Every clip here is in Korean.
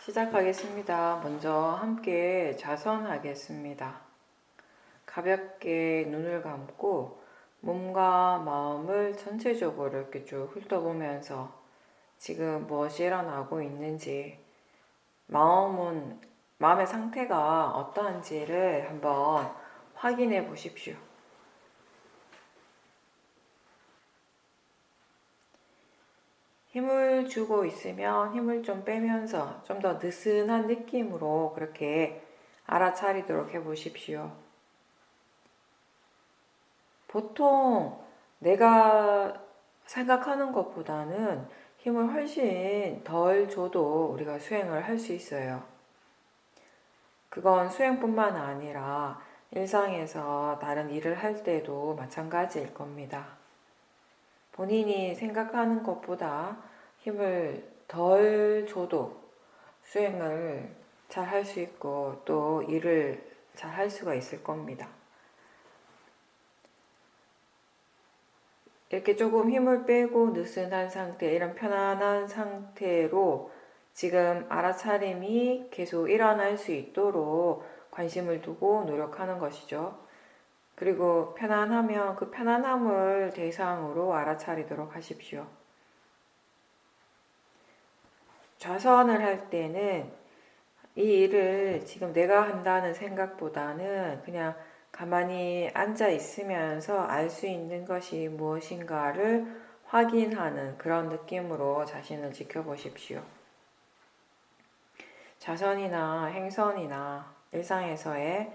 시작하겠습니다. 먼저 함께 자선하겠습니다. 가볍게 눈을 감고 몸과 마음을 전체적으로 이렇게 쭉 훑어보면서 지금 무엇이 일어나고 있는지, 마음의 상태가 어떠한지를 한번 확인해 보십시오. 힘을 주고 있으면 힘을 좀 빼면서 좀 더 느슨한 느낌으로 그렇게 알아차리도록 해보십시오. 보통 내가 생각하는 것보다는 힘을 훨씬 덜 줘도 우리가 수행을 할 수 있어요. 그건 수행뿐만 아니라 일상에서 다른 일을 할 때도 마찬가지일 겁니다. 본인이 생각하는 것보다 힘을 덜 줘도 수행을 잘 할 수 있고 또 일을 잘 할 수가 있을 겁니다. 이렇게 조금 힘을 빼고 느슨한 상태, 이런 편안한 상태로 지금 알아차림이 계속 일어날 수 있도록 관심을 두고 노력하는 것이죠. 그리고 편안하면 그 편안함을 대상으로 알아차리도록 하십시오. 좌선을 할 때는 이 일을 지금 내가 한다는 생각보다는 그냥 가만히 앉아 있으면서 알 수 있는 것이 무엇인가를 확인하는 그런 느낌으로 자신을 지켜보십시오. 자선이나 행선이나 일상에서의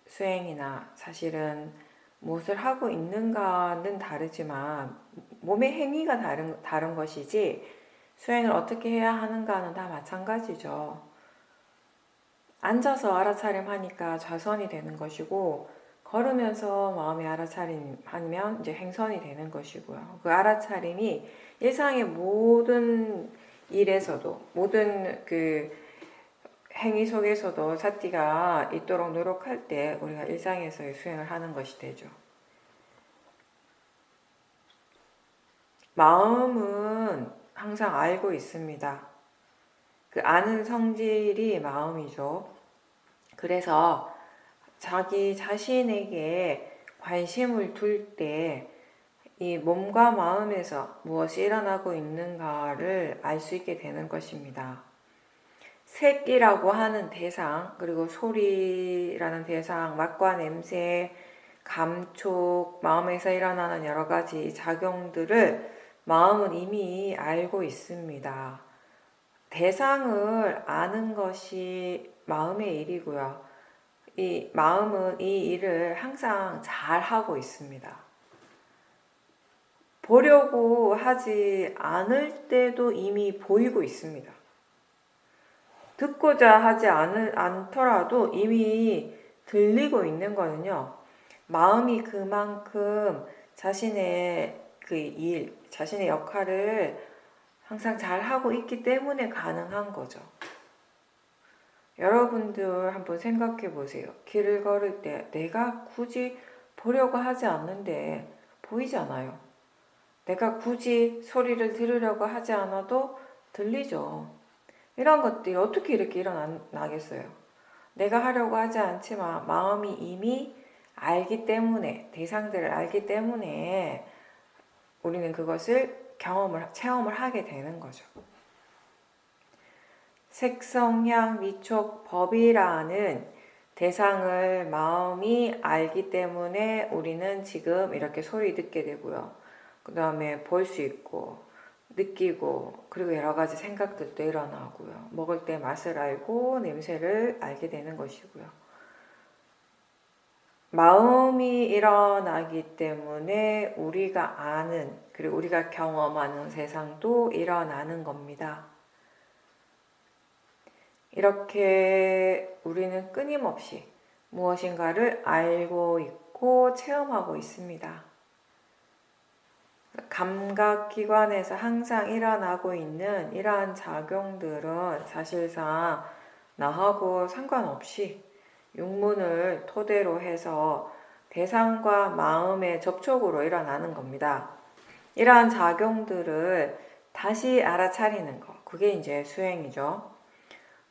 수행이나 사실은 무엇을 하고 있는가는 다르지만 몸의 행위가 다른 것이지 수행을 어떻게 해야 하는가는 다 마찬가지죠. 앉아서 알아차림하니까 좌선이 되는 것이고 걸으면서 마음의 알아차림하면 이제 행선이 되는 것이고요. 그 알아차림이 일상의 모든 일에서도 모든 그 행위 속에서도 사띠가 있도록 노력할 때 우리가 일상에서의 수행을 하는 것이 되죠. 마음은 항상 알고 있습니다. 그 아는 성질이 마음이죠. 그래서 자기 자신에게 관심을 둘 때 이 몸과 마음에서 무엇이 일어나고 있는가를 알 수 있게 되는 것입니다. 색이라고 하는 대상, 그리고 소리라는 대상, 맛과 냄새, 감촉, 마음에서 일어나는 여러 가지 작용들을 마음은 이미 알고 있습니다. 대상을 아는 것이 마음의 일이고요. 이 마음은 이 일을 항상 잘 하고 있습니다. 보려고 하지 않을 때도 이미 보이고 있습니다. 듣고자 하지 않더라도 이미 들리고 있는 거는요. 마음이 그만큼 자신의 그 일, 자신의 역할을 항상 잘 하고 있기 때문에 가능한 거죠. 여러분들 한번 생각해 보세요. 길을 걸을 때 내가 굳이 보려고 하지 않는데 보이잖아요. 내가 굳이 소리를 들으려고 하지 않아도 들리죠. 이런 것들이 어떻게 이렇게 일어나겠어요? 내가 하려고 하지 않지만 마음이 이미 알기 때문에, 대상들을 알기 때문에 우리는 그것을 체험을 하게 되는 거죠. 색성향 미촉 법이라는 대상을 마음이 알기 때문에 우리는 지금 이렇게 소리 듣게 되고요. 그 다음에 볼 수 있고 느끼고 그리고 여러 가지 생각들도 일어나고요. 먹을 때 맛을 알고 냄새를 알게 되는 것이고요. 마음이 일어나기 때문에 우리가 아는 그리고 우리가 경험하는 세상도 일어나는 겁니다. 이렇게 우리는 끊임없이 무엇인가를 알고 있고 체험하고 있습니다. 감각기관에서 항상 일어나고 있는 이러한 작용들은 사실상 나하고 상관없이 육문을 토대로 해서 대상과 마음의 접촉으로 일어나는 겁니다. 이러한 작용들을 다시 알아차리는 것, 그게 이제 수행이죠.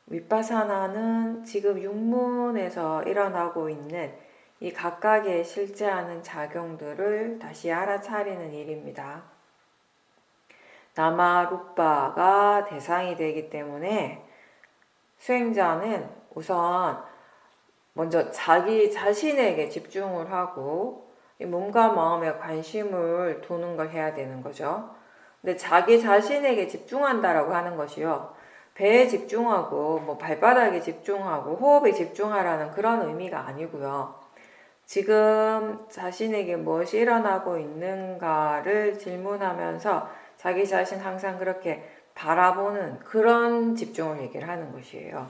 윗바사나는 지금 육문에서 일어나고 있는 이 각각의 실제하는 작용들을 다시 알아차리는 일입니다. 나마루빠가 대상이 되기 때문에 수행자는 우선 먼저 자기 자신에게 집중을 하고 이 몸과 마음에 관심을 두는 걸 해야 되는 거죠. 근데 자기 자신에게 집중한다라고 하는 것이요. 배에 집중하고 뭐 발바닥에 집중하고 호흡에 집중하라는 그런 의미가 아니고요. 지금 자신에게 무엇이 일어나고 있는가를 질문하면서 자기 자신 항상 그렇게 바라보는 그런 집중을 얘기를 하는 것이에요.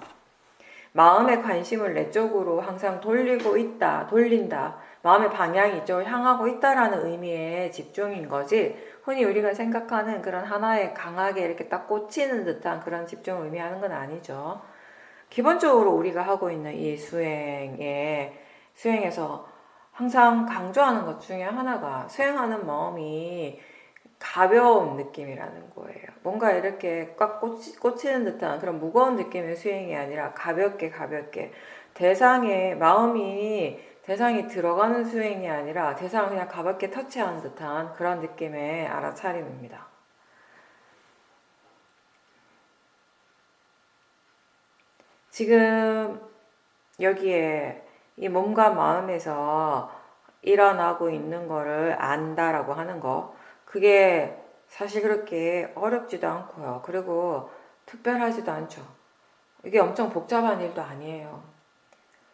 마음의 관심을 내 쪽으로 항상 돌리고 있다, 돌린다. 마음의 방향이 이쪽을 향하고 있다라는 의미의 집중인 거지, 흔히 우리가 생각하는 그런 하나에 강하게 이렇게 딱 꽂히는 듯한 그런 집중을 의미하는 건 아니죠. 기본적으로 우리가 하고 있는 이 수행에서 항상 강조하는 것 중에 하나가 수행하는 마음이 가벼운 느낌이라는 거예요. 뭔가 이렇게 꽉 꽂히는 듯한 그런 무거운 느낌의 수행이 아니라 가볍게 대상이 들어가는 수행이 아니라 대상을 그냥 가볍게 터치하는 듯한 그런 느낌의 알아차림입니다. 지금 여기에 이 몸과 마음에서 일어나고 있는 거를 안다라고 하는 거, 그게 사실 그렇게 어렵지도 않고요. 그리고 특별하지도 않죠. 이게 엄청 복잡한 일도 아니에요.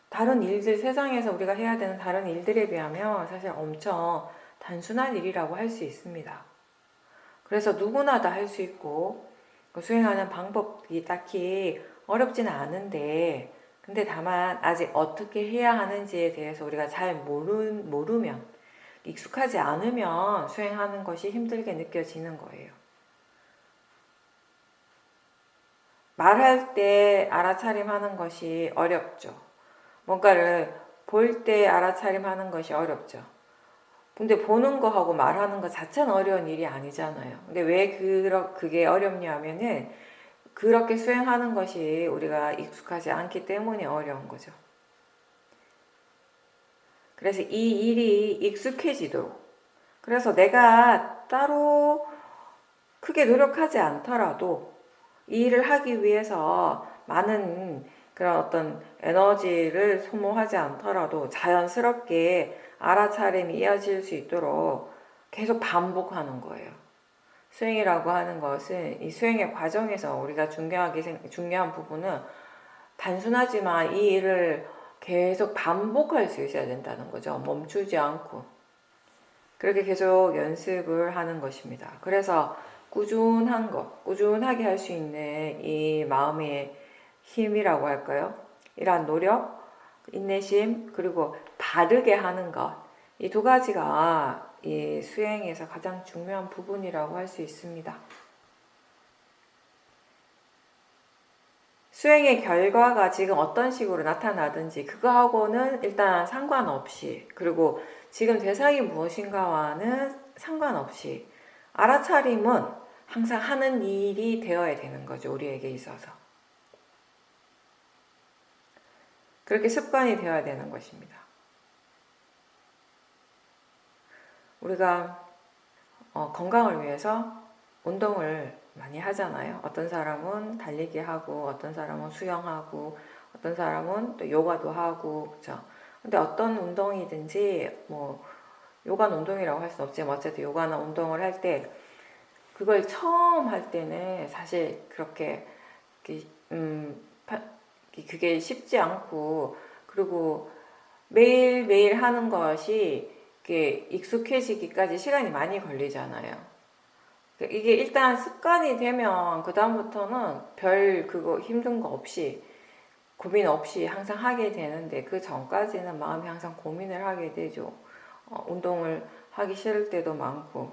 다른 일들, 세상에서 우리가 해야 되는 다른 일들에 비하면 사실 엄청 단순한 일이라고 할 수 있습니다. 그래서 누구나 다 할 수 있고 수행하는 방법이 딱히 어렵지는 않은데, 근데 다만 아직 어떻게 해야 하는지에 대해서 우리가 잘 모르면, 익숙하지 않으면 수행하는 것이 힘들게 느껴지는 거예요. 말할 때 알아차림하는 것이 어렵죠. 뭔가를 볼 때 알아차림하는 것이 어렵죠. 근데 보는 거하고 말하는 거 자체는 어려운 일이 아니잖아요. 근데 왜 그게 어렵냐면은 그렇게 수행하는 것이 우리가 익숙하지 않기 때문에 어려운 거죠. 그래서 이 일이 익숙해지도록, 그래서 내가 따로 크게 노력하지 않더라도 이 일을 하기 위해서 많은 그런 어떤 에너지를 소모하지 않더라도 자연스럽게 알아차림이 이어질 수 있도록 계속 반복하는 거예요. 수행이라고 하는 것은 이 수행의 과정에서 우리가 중요한 부분은 단순하지만 이 일을 계속 반복할 수 있어야 된다는 거죠. 멈추지 않고. 그렇게 계속 연습을 하는 것입니다. 그래서 꾸준하게 할 수 있는 이 마음의 힘이라고 할까요? 이러한 노력, 인내심, 그리고 바르게 하는 것. 이 두 가지가 이 수행에서 가장 중요한 부분이라고 할 수 있습니다. 수행의 결과가 지금 어떤 식으로 나타나든지 그거하고는 일단 상관없이, 그리고 지금 대상이 무엇인가와는 상관없이 알아차림은 항상 하는 일이 되어야 되는 거죠. 우리에게 있어서. 그렇게 습관이 되어야 되는 것입니다. 우리가 건강을 위해서 운동을 많이 하잖아요. 어떤 사람은 달리기 하고, 어떤 사람은 수영하고, 어떤 사람은 또 요가도 하고, 그렇죠? 근데 어떤 운동이든지 요가는 운동이라고 할 수는 없지만 어쨌든 요가나 운동을 할 때 그걸 처음 할 때는 사실 그렇게 그게 쉽지 않고, 그리고 매일매일 하는 것이 익숙해지기까지 시간이 많이 걸리잖아요. 이게 일단 습관이 되면 그다음부터는 그거 힘든 거 없이, 고민 없이 항상 하게 되는데, 그 전까지는 마음이 항상 고민을 하게 되죠. 운동을 하기 싫을 때도 많고.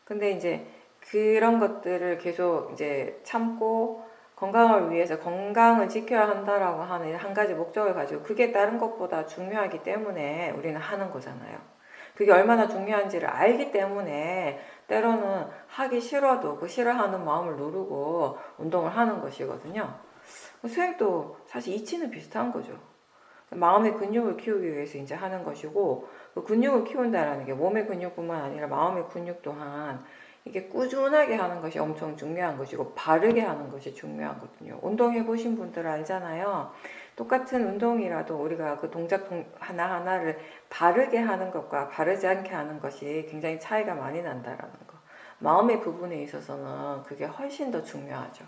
근데 이제 그런 것들을 계속 이제 참고 건강을 위해서 건강을 지켜야 한다라고 하는 한 가지 목적을 가지고, 그게 다른 것보다 중요하기 때문에 우리는 하는 거잖아요. 그게 얼마나 중요한지를 알기 때문에 때로는 하기 싫어도 그 싫어하는 마음을 누르고 운동을 하는 것이거든요. 수행도 사실 이치는 비슷한 거죠. 마음의 근육을 키우기 위해서 이제 하는 것이고, 그 근육을 키운다라는 게 몸의 근육뿐만 아니라 마음의 근육 또한 이게 꾸준하게 하는 것이 엄청 중요한 것이고, 바르게 하는 것이 중요하거든요. 운동해 보신 분들 알잖아요. 똑같은 운동이라도 우리가 그 동작 하나하나를 바르게 하는 것과 바르지 않게 하는 것이 굉장히 차이가 많이 난다라는 거. 마음의 부분에 있어서는 그게 훨씬 더 중요하죠.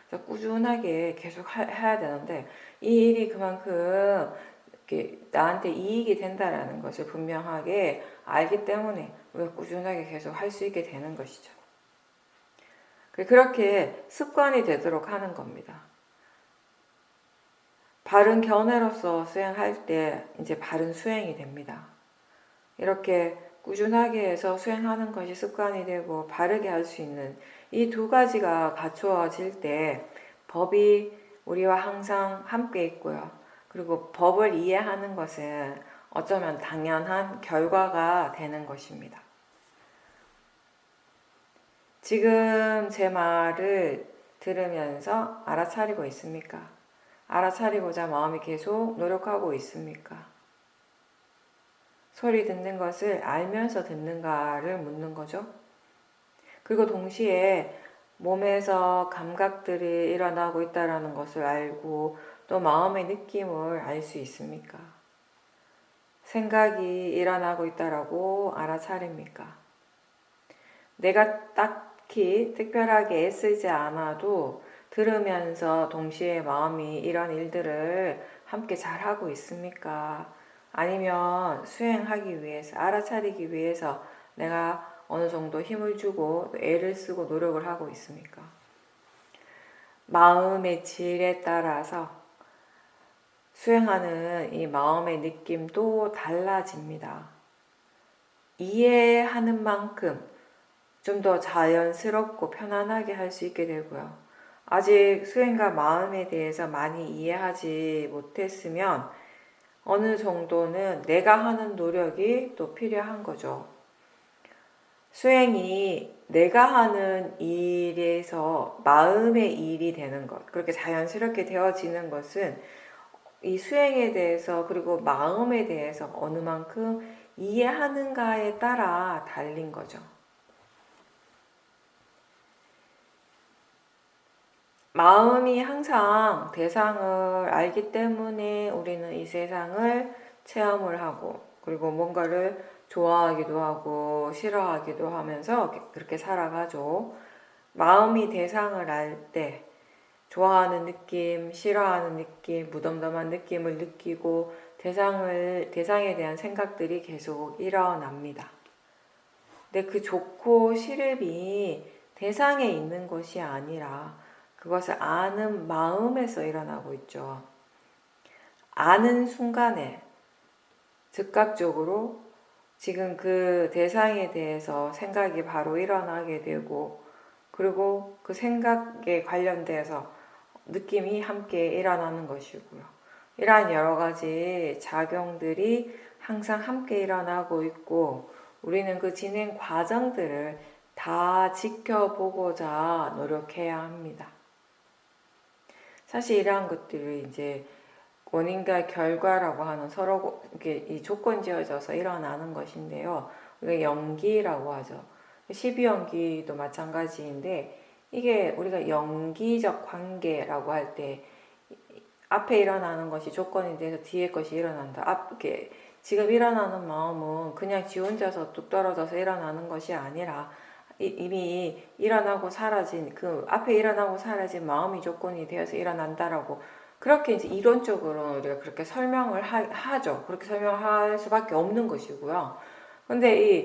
그래서 꾸준하게 계속 해야 되는데, 이 일이 그만큼 이렇게 나한테 이익이 된다라는 것을 분명하게 알기 때문에 우리가 꾸준하게 계속 할 수 있게 되는 것이죠. 그렇게 습관이 되도록 하는 겁니다. 바른 견해로서 수행할 때 이제 바른 수행이 됩니다. 이렇게 꾸준하게 해서 수행하는 것이 습관이 되고 바르게 할 수 있는 이 두 가지가 갖추어질 때 법이 우리와 항상 함께 있고요. 그리고 법을 이해하는 것은 어쩌면 당연한 결과가 되는 것입니다. 지금 제 말을 들으면서 알아차리고 있습니까? 알아차리고자 마음이 계속 노력하고 있습니까? 소리 듣는 것을 알면서 듣는가를 묻는 거죠. 그리고 동시에 몸에서 감각들이 일어나고 있다는 것을 알고 또 마음의 느낌을 알 수 있습니까? 생각이 일어나고 있다라고 알아차립니까? 내가 딱히 특별하게 애쓰지 않아도 들으면서 동시에 마음이 이런 일들을 함께 잘하고 있습니까? 아니면 수행하기 위해서, 알아차리기 위해서 내가 어느 정도 힘을 주고 애를 쓰고 노력을 하고 있습니까? 마음의 질에 따라서 수행하는 이 마음의 느낌도 달라집니다. 이해하는 만큼 좀 더 자연스럽고 편안하게 할 수 있게 되고요. 아직 수행과 마음에 대해서 많이 이해하지 못했으면 어느 정도는 내가 하는 노력이 또 필요한 거죠. 수행이 내가 하는 일에서 마음의 일이 되는 것, 그렇게 자연스럽게 되어지는 것은 이 수행에 대해서 그리고 마음에 대해서 어느 만큼 이해하는가에 따라 달린 거죠. 마음이 항상 대상을 알기 때문에 우리는 이 세상을 체험을 하고 그리고 뭔가를 좋아하기도 하고 싫어하기도 하면서 그렇게 살아가죠. 마음이 대상을 알 때 좋아하는 느낌, 싫어하는 느낌, 무덤덤한 느낌을 느끼고 대상에 대한 생각들이 계속 일어납니다. 근데 그 좋고 싫음이 대상에 있는 것이 아니라 그것을 아는 마음에서 일어나고 있죠. 아는 순간에 즉각적으로 지금 그 대상에 대해서 생각이 바로 일어나게 되고 그리고 그 생각에 관련돼서 느낌이 함께 일어나는 것이고요. 이러한 여러 가지 작용들이 항상 함께 일어나고 있고 우리는 그 진행 과정들을 다 지켜보고자 노력해야 합니다. 사실 이러한 것들을 이제 원인과 결과라고 하는 서로 이게 이 조건 지어져서 일어나는 것인데요. 우리가 연기라고 하죠. 12연기도 마찬가지인데 이게 우리가 연기적 관계라고 할 때 앞에 일어나는 것이 조건이 돼서 뒤에 것이 일어난다. 이렇게 지금 일어나는 마음은 그냥 지 혼자서 뚝 떨어져서 일어나는 것이 아니라 이미 일어나고 사라진 그 앞에 일어나고 사라진 마음이 조건이 되어서 일어난다라고 그렇게 이제 이론적으로 우리가 그렇게 설명을 하죠. 그렇게 설명할 수밖에 없는 것이고요. 근데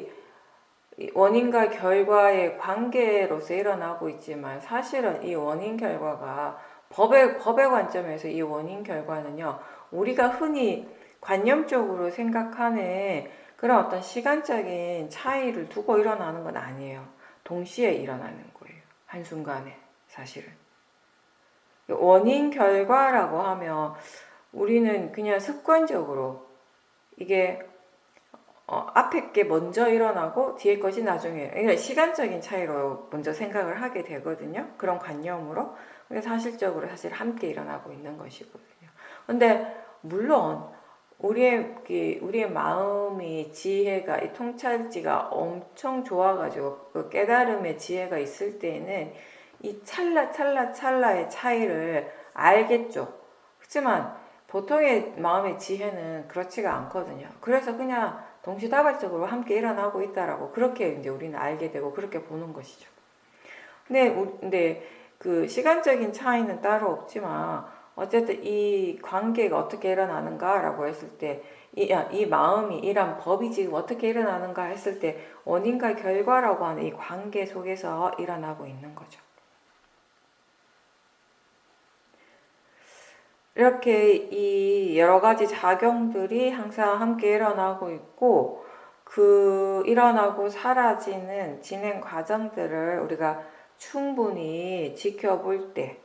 이 원인과 결과의 관계로서 일어나고 있지만 사실은 이 원인 결과가 법의 관점에서 이 원인 결과는요, 우리가 흔히 관념적으로 생각하는 그런 어떤 시간적인 차이를 두고 일어나는 건 아니에요. 동시에 일어나는 거예요. 한순간에 사실은. 원인 결과라고 하면 우리는 그냥 습관적으로 이게 앞에 게 먼저 일어나고 뒤에 것이 나중에, 그러니까 시간적인 차이로 먼저 생각을 하게 되거든요. 그런 관념으로. 근데 사실적으로 사실 함께 일어나고 있는 것이거든요. 근데 물론 우리의 마음이 지혜가, 이 통찰지가 엄청 좋아가지고 그 깨달음의 지혜가 있을 때에는 이 찰나의 차이를 알겠죠. 그렇지만 보통의 마음의 지혜는 그렇지가 않거든요. 그래서 그냥 동시다발적으로 함께 일어나고 있다라고 그렇게 이제 우리는 알게 되고 그렇게 보는 것이죠. 근데 그 시간적인 차이는 따로 없지만 어쨌든 이 관계가 어떻게 일어나는가라고 했을 때 이 마음이 이런 법이 지금 어떻게 일어나는가 했을 때 원인과 결과라고 하는 이 관계 속에서 일어나고 있는 거죠. 이렇게 이 여러 가지 작용들이 항상 함께 일어나고 있고 그 일어나고 사라지는 진행 과정들을 우리가 충분히 지켜볼 때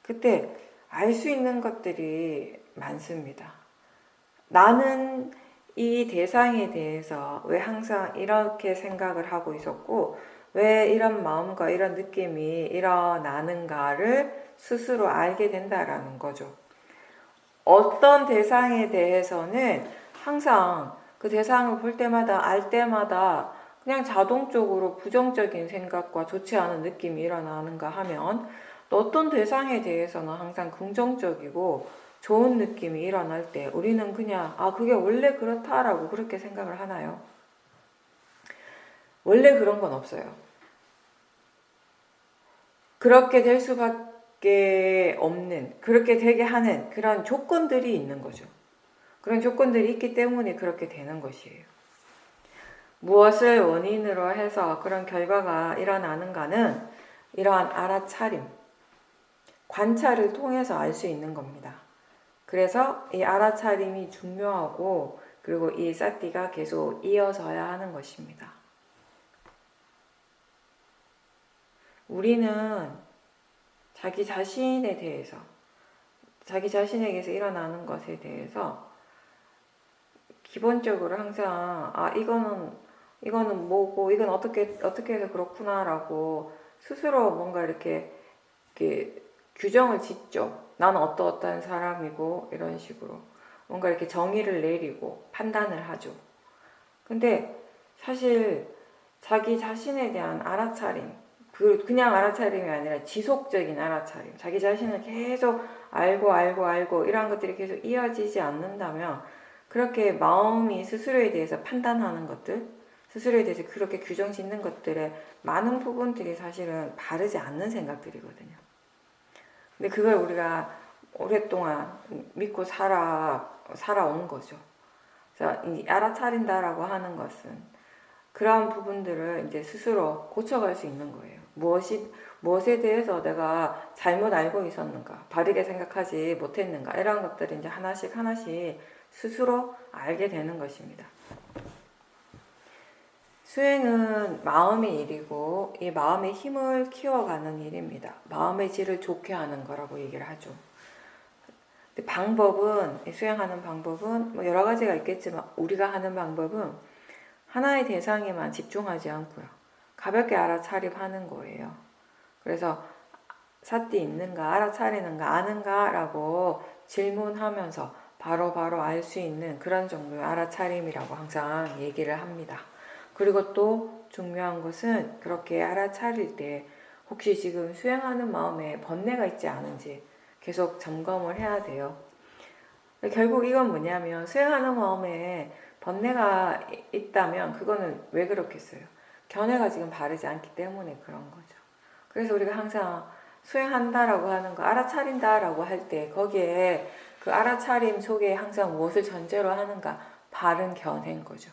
그때 알 수 있는 것들이 많습니다. 나는 이 대상에 대해서 왜 항상 이렇게 생각을 하고 있었고 왜 이런 마음과 이런 느낌이 일어나는가를 스스로 알게 된다라는 거죠. 어떤 대상에 대해서는 항상 그 대상을 볼 때마다 알 때마다 그냥 자동적으로 부정적인 생각과 좋지 않은 느낌이 일어나는가 하면 또 어떤 대상에 대해서는 항상 긍정적이고 좋은 느낌이 일어날 때 우리는 그냥 그게 원래 그렇다라고 그렇게 생각을 하나요? 원래 그런 건 없어요. 그렇게 될 수밖에 없는, 그렇게 되게 하는 그런 조건들이 있는 거죠. 그런 조건들이 있기 때문에 그렇게 되는 것이에요. 무엇을 원인으로 해서 그런 결과가 일어나는가는 이러한 알아차림, 관찰을 통해서 알 수 있는 겁니다. 그래서 이 알아차림이 중요하고 그리고 이 사티가 계속 이어져야 하는 것입니다. 우리는 자기 자신에 대해서, 자기 자신에게서 일어나는 것에 대해서 기본적으로 항상 이거는 뭐고 이건 어떻게 해서 그렇구나라고 스스로 뭔가 이렇게 규정을 짓죠. 나는 어떠한 사람이고 이런 식으로 뭔가 이렇게 정의를 내리고 판단을 하죠. 근데 사실 자기 자신에 대한 알아차림, 그냥 알아차림이 아니라 지속적인 알아차림, 자기 자신을 계속 알고 이런 것들이 계속 이어지지 않는다면 그렇게 마음이 스스로에 대해서 판단하는 것들, 스스로에 대해서 그렇게 규정 짓는 것들의 많은 부분들이 사실은 바르지 않는 생각들이거든요. 근데 그걸 우리가 오랫동안 믿고 살아온 거죠. 그래서 이 알아차린다라고 하는 것은 그러한 부분들을 이제 스스로 고쳐갈 수 있는 거예요. 무엇에 대해서 내가 잘못 알고 있었는가, 바르게 생각하지 못했는가, 이런 것들을 이제 하나씩 스스로 알게 되는 것입니다. 수행은 마음의 일이고 이 마음의 힘을 키워가는 일입니다. 마음의 질을 좋게 하는 거라고 얘기를 하죠. 수행하는 방법은 여러 가지가 있겠지만 우리가 하는 방법은 하나의 대상에만 집중하지 않고요. 가볍게 알아차림하는 거예요. 그래서 사띠 있는가, 알아차리는가, 아는가 라고 질문하면서 바로 알 수 있는 그런 정도의 알아차림이라고 항상 얘기를 합니다. 그리고 또 중요한 것은 그렇게 알아차릴 때 혹시 지금 수행하는 마음에 번뇌가 있지 않은지 계속 점검을 해야 돼요. 결국 이건 뭐냐면 수행하는 마음에 번뇌가 있다면 그거는 왜 그렇겠어요? 견해가 지금 바르지 않기 때문에 그런 거죠. 그래서 우리가 항상 수행한다라고 하는 거, 알아차린다라고 할 때 거기에 그 알아차림 속에 항상 무엇을 전제로 하는가? 바른 견해인 거죠.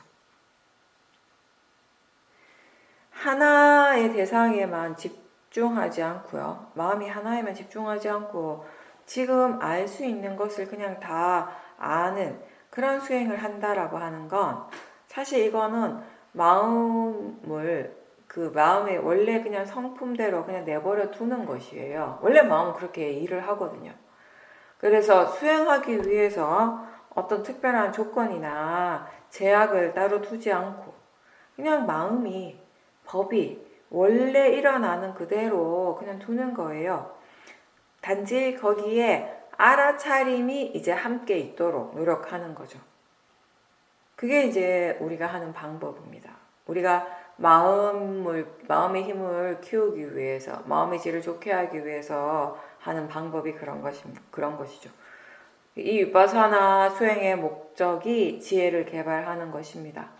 하나의 대상에만 집중하지 않고요. 마음이 하나에만 집중하지 않고 지금 알 수 있는 것을 그냥 다 아는 그런 수행을 한다라고 하는 건 사실 이거는 마음을 그 마음의 원래 그냥 성품대로 그냥 내버려 두는 것이에요. 원래 마음은 그렇게 일을 하거든요. 그래서 수행하기 위해서 어떤 특별한 조건이나 제약을 따로 두지 않고 그냥 마음이 법이 원래 일어나는 그대로 그냥 두는 거예요. 단지 거기에 알아차림이 이제 함께 있도록 노력하는 거죠. 그게 이제 우리가 하는 방법입니다. 우리가 마음의 힘을 키우기 위해서, 마음의 질을 좋게 하기 위해서 하는 방법이 그런 것이죠. 이 위파사나 수행의 목적이 지혜를 개발하는 것입니다.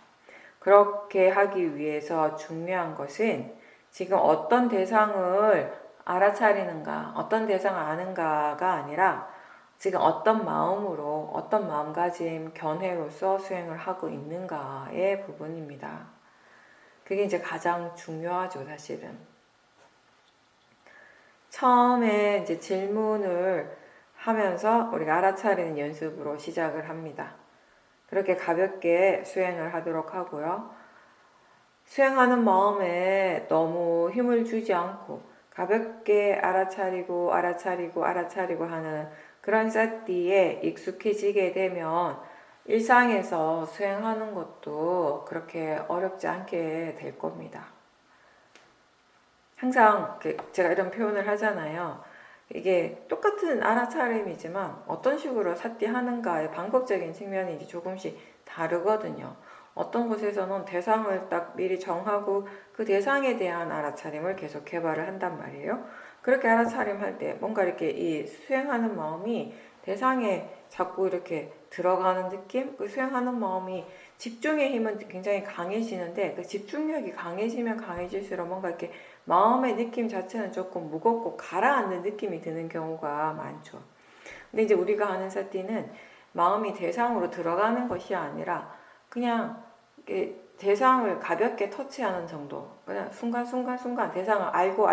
그렇게 하기 위해서 중요한 것은 지금 어떤 대상을 알아차리는가, 어떤 대상을 아는가가 아니라 지금 어떤 마음으로, 어떤 마음가짐, 견해로서 수행을 하고 있는가의 부분입니다. 그게 이제 가장 중요하죠, 사실은. 처음에 이제 질문을 하면서 우리가 알아차리는 연습으로 시작을 합니다. 그렇게 가볍게 수행을 하도록 하고요. 수행하는 마음에 너무 힘을 주지 않고 가볍게 알아차리고 하는 그런 사띠에 익숙해지게 되면 일상에서 수행하는 것도 그렇게 어렵지 않게 될 겁니다. 항상 제가 이런 표현을 하잖아요. 이게 똑같은 알아차림이지만 어떤 식으로 사띠하는가의 방법적인 측면이 이제 조금씩 다르거든요. 어떤 곳에서는 대상을 딱 미리 정하고 그 대상에 대한 알아차림을 계속 개발을 한단 말이에요. 그렇게 알아차림할 때 뭔가 이렇게 이 수행하는 마음이 대상에 자꾸 이렇게 들어가는 느낌? 그 수행하는 마음이 집중의 힘은 굉장히 강해지는데 그 집중력이 강해지면 강해질수록 뭔가 이렇게 마음의 느낌 자체는 조금 무겁고 가라앉는 느낌이 드는 경우가 많죠. 근데 이제 우리가 하는 사띠는 마음이 대상으로 들어가는 것이 아니라 그냥 대상을 가볍게 터치하는 정도. 그냥 순간 대상을 알고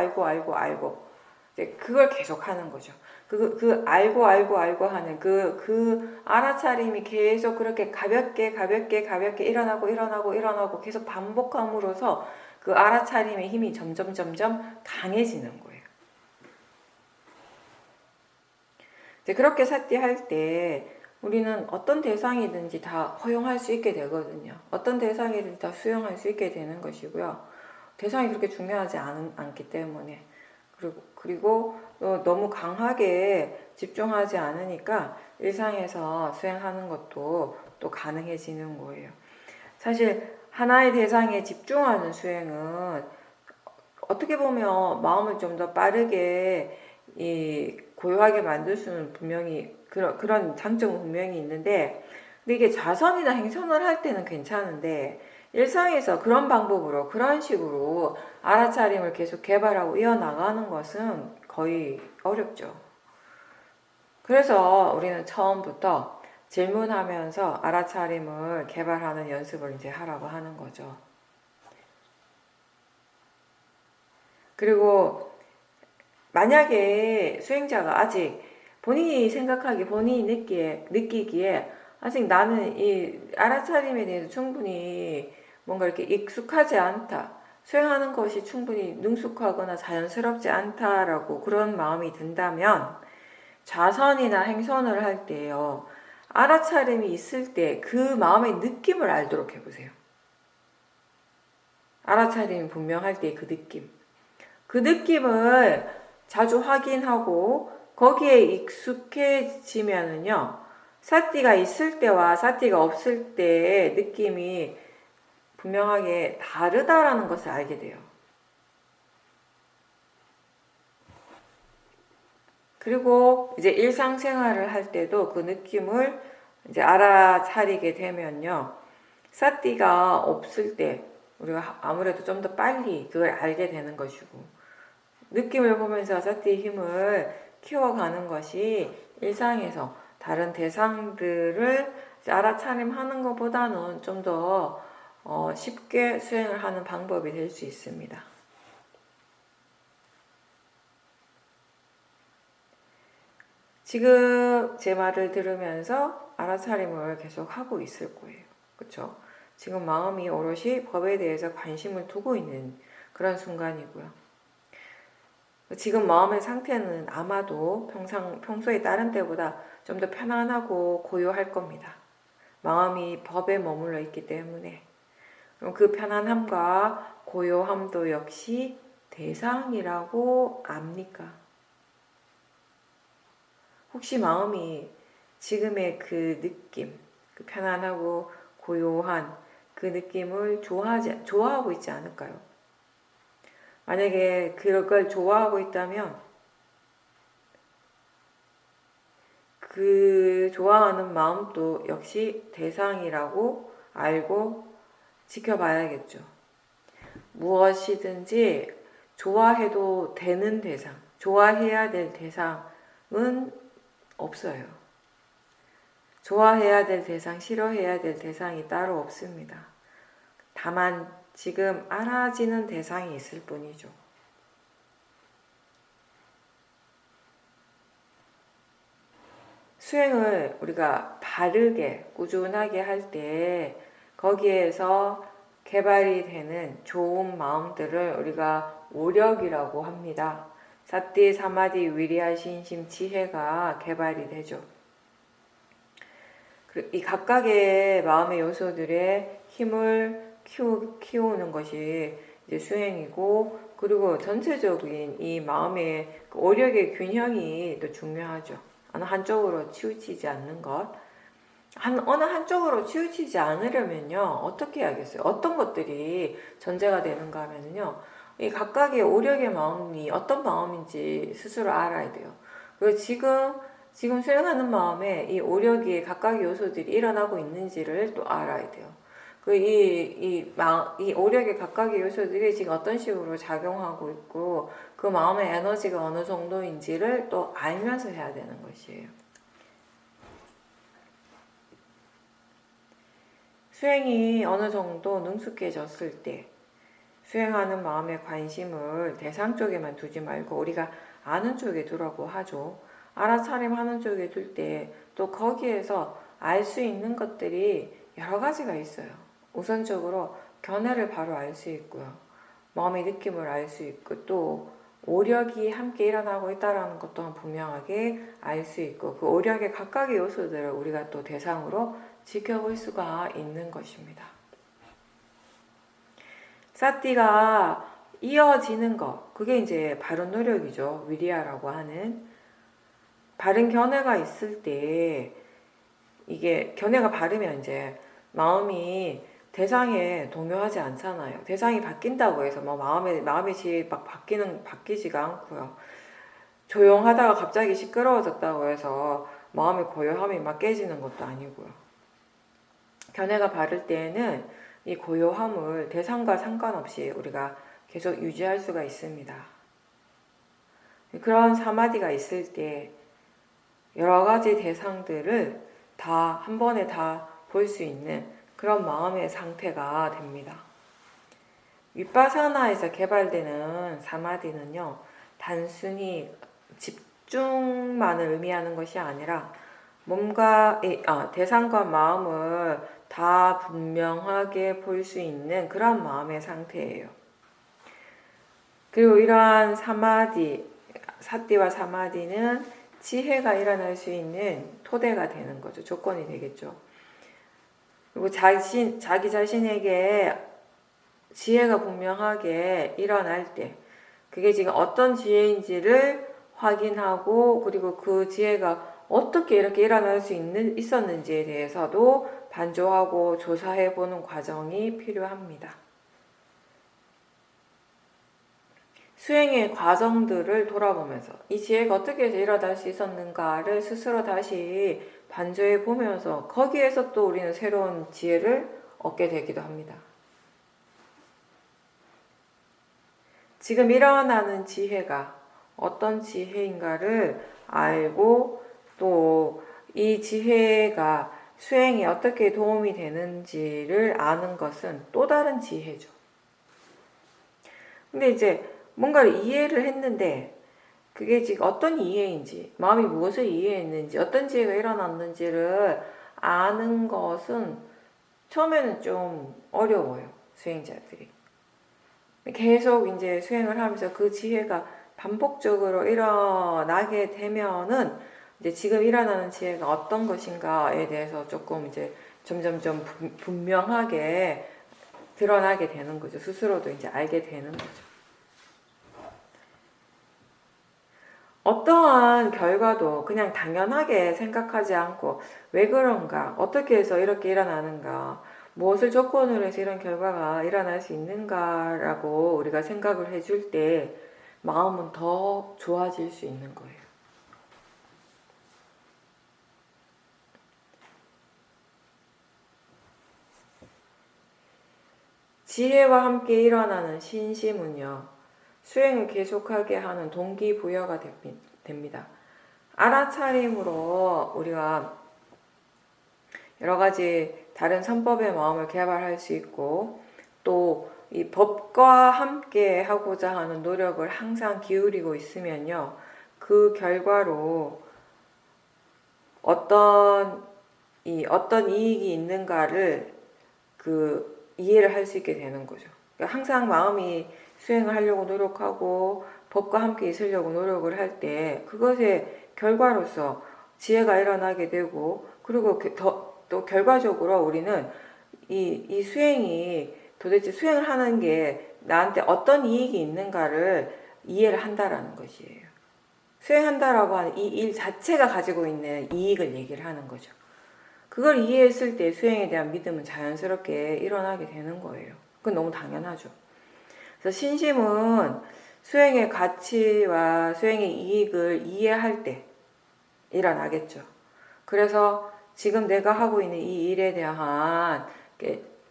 이제 그걸 계속 하는 거죠. 그 알고 하는 그 알아차림이 계속 그렇게 가볍게 일어나고 계속 반복함으로써 그 알아차림의 힘이 점점 강해지는 거예요. 이제 그렇게 사띠할 때 우리는 어떤 대상이든지 다 허용할 수 있게 되거든요. 어떤 대상이든지 다 수용할 수 있게 되는 것이고요. 대상이 그렇게 중요하지 않기 때문에 그리고 너무 강하게 집중하지 않으니까 일상에서 수행하는 것도 또 가능해지는 거예요. 사실 하나의 대상에 집중하는 수행은 어떻게 보면 마음을 좀 더 빠르게 고요하게 만들 수는 분명히 그런 장점은 분명히 있는데 근데 이게 좌선이나 행선을 할 때는 괜찮은데 일상에서 그런 방법으로 그런 식으로 알아차림을 계속 개발하고 이어나가는 것은 거의 어렵죠. 그래서 우리는 처음부터 질문하면서 알아차림을 개발하는 연습을 이제 하라고 하는 거죠. 그리고 만약에 수행자가 아직 본인이 느끼기에 아직 나는 이 알아차림에 대해서 충분히 뭔가 이렇게 익숙하지 않다. 수행하는 것이 충분히 능숙하거나 자연스럽지 않다라고 그런 마음이 든다면 좌선이나 행선을 할 때요. 알아차림이 있을 때 그 마음의 느낌을 알도록 해보세요. 알아차림이 분명할 때 그 느낌. 그 느낌을 자주 확인하고 거기에 익숙해지면은요. 사띠가 있을 때와 사띠가 없을 때의 느낌이 분명하게 다르다라는 것을 알게 돼요. 그리고 이제 일상생활을 할 때도 그 느낌을 이제 알아차리게 되면요. 사띠가 없을 때 우리가 아무래도 좀 더 빨리 그걸 알게 되는 것이고 느낌을 보면서 사띠의 힘을 키워가는 것이 일상에서 다른 대상들을 알아차림하는 것보다는 좀 더 쉽게 수행을 하는 방법이 될 수 있습니다. 지금 제 말을 들으면서 알아차림을 계속 하고 있을 거예요. 그렇죠? 지금 마음이 오롯이 법에 대해서 관심을 두고 있는 그런 순간이고요. 지금 마음의 상태는 아마도 평소에 다른 때보다 좀 더 편안하고 고요할 겁니다. 마음이 법에 머물러 있기 때문에. 그럼 그 편안함과 고요함도 역시 대상이라고 압니까? 혹시 마음이 지금의 그 느낌, 그 편안하고 고요한 그 느낌을 좋아하고 있지 않을까요? 만약에 그걸 좋아하고 있다면 그 좋아하는 마음도 역시 대상이라고 알고 지켜봐야겠죠. 무엇이든지 좋아해도 되는 대상, 좋아해야 될 대상은 없어요. 좋아해야 될 대상, 싫어해야 될 대상이 따로 없습니다. 다만 지금 알아지는 대상이 있을 뿐이죠. 수행을 우리가 바르게 꾸준하게 할 때 거기에서 개발이 되는 좋은 마음들을 우리가 오력이라고 합니다. 사띠, 사마디, 위리아, 신심, 지혜가 개발이 되죠. 이 각각의 마음의 요소들의 힘을 키우는 것이 이제 수행이고, 그리고 전체적인 이 마음의 오력의 균형이 또 중요하죠. 어느 한쪽으로 치우치지 않는 것. 어느 한쪽으로 치우치지 않으려면요, 어떻게 해야겠어요? 어떤 것들이 전제가 되는가 하면요, 이 각각의 오력의 마음이 어떤 마음인지 스스로 알아야 돼요. 그리고 지금 수행하는 마음에 이 오력이 각각의 요소들이 일어나고 있는지를 또 알아야 돼요. 이 오력의 각각의 요소들이 지금 어떤 식으로 작용하고 있고, 그 마음의 에너지가 어느 정도인지를 또 알면서 해야 되는 것이에요. 수행이 어느 정도 능숙해졌을 때, 수행하는 마음의 관심을 대상 쪽에만 두지 말고 우리가 아는 쪽에 두라고 하죠. 알아차림하는 쪽에 둘 때 또 거기에서 알 수 있는 것들이 여러 가지가 있어요. 우선적으로 견해를 바로 알 수 있고요. 마음의 느낌을 알 수 있고, 또 오력이 함께 일어나고 있다는 것 또한 분명하게 알 수 있고, 그 오력의 각각의 요소들을 우리가 또 대상으로 지켜볼 수가 있는 것입니다. 사띠가 이어지는 것, 그게 이제 바른 노력이죠. 위리아라고 하는. 바른 견해가 있을 때, 이게 견해가 바르면 이제 마음이 대상에 동요하지 않잖아요. 대상이 바뀐다고 해서 뭐 마음의 질이 막 바뀌지가 않고요. 조용하다가 갑자기 시끄러워졌다고 해서 마음의 고요함이 막 깨지는 것도 아니고요. 견해가 바를 때에는 이 고요함을 대상과 상관없이 우리가 계속 유지할 수가 있습니다. 그런 사마디가 있을 때 여러 가지 대상들을 다 한 번에 다 볼 수 있는 그런 마음의 상태가 됩니다. 윗바사나에서 개발되는 사마디는요, 단순히 집중만을 의미하는 것이 아니라 대상과 마음을 다 분명하게 볼 수 있는 그런 마음의 상태예요. 그리고 이러한 사띠와 사마디는 지혜가 일어날 수 있는 토대가 되는 거죠. 조건이 되겠죠. 그리고 자기 자신에게 지혜가 분명하게 일어날 때, 그게 지금 어떤 지혜인지를 확인하고, 그리고 그 지혜가 어떻게 이렇게 일어날 수 있었는지에 대해서도 반조하고 조사해보는 과정이 필요합니다. 수행의 과정들을 돌아보면서 이 지혜가 어떻게 해서 일어날 수 있었는가를 스스로 다시 반조해 보면서 거기에서 또 우리는 새로운 지혜를 얻게 되기도 합니다. 지금 일어나는 지혜가 어떤 지혜인가를 알고, 또 이 지혜가 수행에 어떻게 도움이 되는지를 아는 것은 또 다른 지혜죠. 근데 이제 뭔가를 이해를 했는데 그게 지금 어떤 이해인지, 마음이 무엇을 이해했는지, 어떤 지혜가 일어났는지를 아는 것은 처음에는 좀 어려워요. 수행자들이. 계속 이제 수행을 하면서 그 지혜가 반복적으로 일어나게 되면은 이제 지금 일어나는 지혜가 어떤 것인가에 대해서 조금 이제 점점점 분명하게 드러나게 되는 거죠. 스스로도 이제 알게 되는 거죠. 어떠한 결과도 그냥 당연하게 생각하지 않고 왜 그런가? 어떻게 해서 이렇게 일어나는가? 무엇을 조건으로 해서 이런 결과가 일어날 수 있는가라고 우리가 생각을 해줄 때 마음은 더 좋아질 수 있는 거예요. 지혜와 함께 일어나는 신심은요, 수행을 계속하게 하는 동기부여가 됩니다. 알아차림으로 우리가 여러 가지 다른 선법의 마음을 개발할 수 있고, 또 이 법과 함께 하고자 하는 노력을 항상 기울이고 있으면요, 그 결과로 어떤 이익이 있는가를 이해를 할 수 있게 되는 거죠. 그러니까 항상 마음이 수행을 하려고 노력하고 법과 함께 있으려고 노력을 할 때 그것의 결과로서 지혜가 일어나게 되고, 그리고 또 결과적으로 우리는 이 수행이 도대체 수행을 하는 게 나한테 어떤 이익이 있는가를 이해를 한다라는 것이에요. 수행한다라고 하는 이 일 자체가 가지고 있는 이익을 얘기를 하는 거죠. 그걸 이해했을 때 수행에 대한 믿음은 자연스럽게 일어나게 되는 거예요. 그건 너무 당연하죠. 그래서 신심은 수행의 가치와 수행의 이익을 이해할 때 일어나겠죠. 그래서 지금 내가 하고 있는 이 일에 대한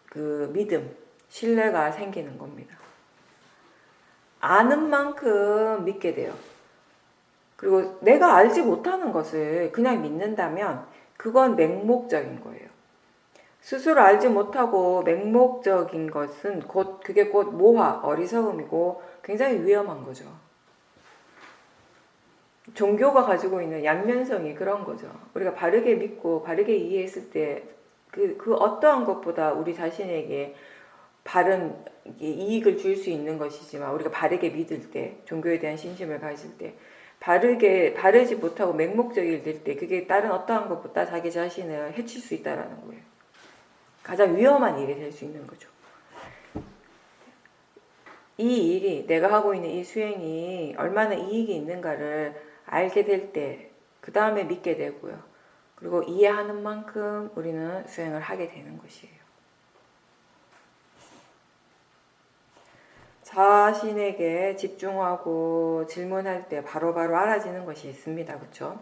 그 믿음, 신뢰가 생기는 겁니다. 아는 만큼 믿게 돼요. 그리고 내가 알지 못하는 것을 그냥 믿는다면 그건 맹목적인 거예요. 스스로 알지 못하고 맹목적인 것은 그게 곧 모화, 어리석음이고 굉장히 위험한 거죠. 종교가 가지고 있는 양면성이 그런 거죠. 우리가 바르게 믿고 바르게 이해했을 때 그 어떠한 것보다 우리 자신에게 바른 이익을 줄 수 있는 것이지만, 우리가 바르게 믿을 때, 종교에 대한 신심을 가질 때, 바르지 못하고 맹목적일 때 그게 다른 어떠한 것보다 자기 자신을 해칠 수 있다라는 거예요. 가장 위험한 일이 될 수 있는 거죠. 이 일이, 내가 하고 있는 이 수행이 얼마나 이익이 있는가를 알게 될 때, 그 다음에 믿게 되고요. 그리고 이해하는 만큼 우리는 수행을 하게 되는 것이에요. 자신에게 집중하고 질문할 때 바로바로 알아지는 것이 있습니다. 그렇죠?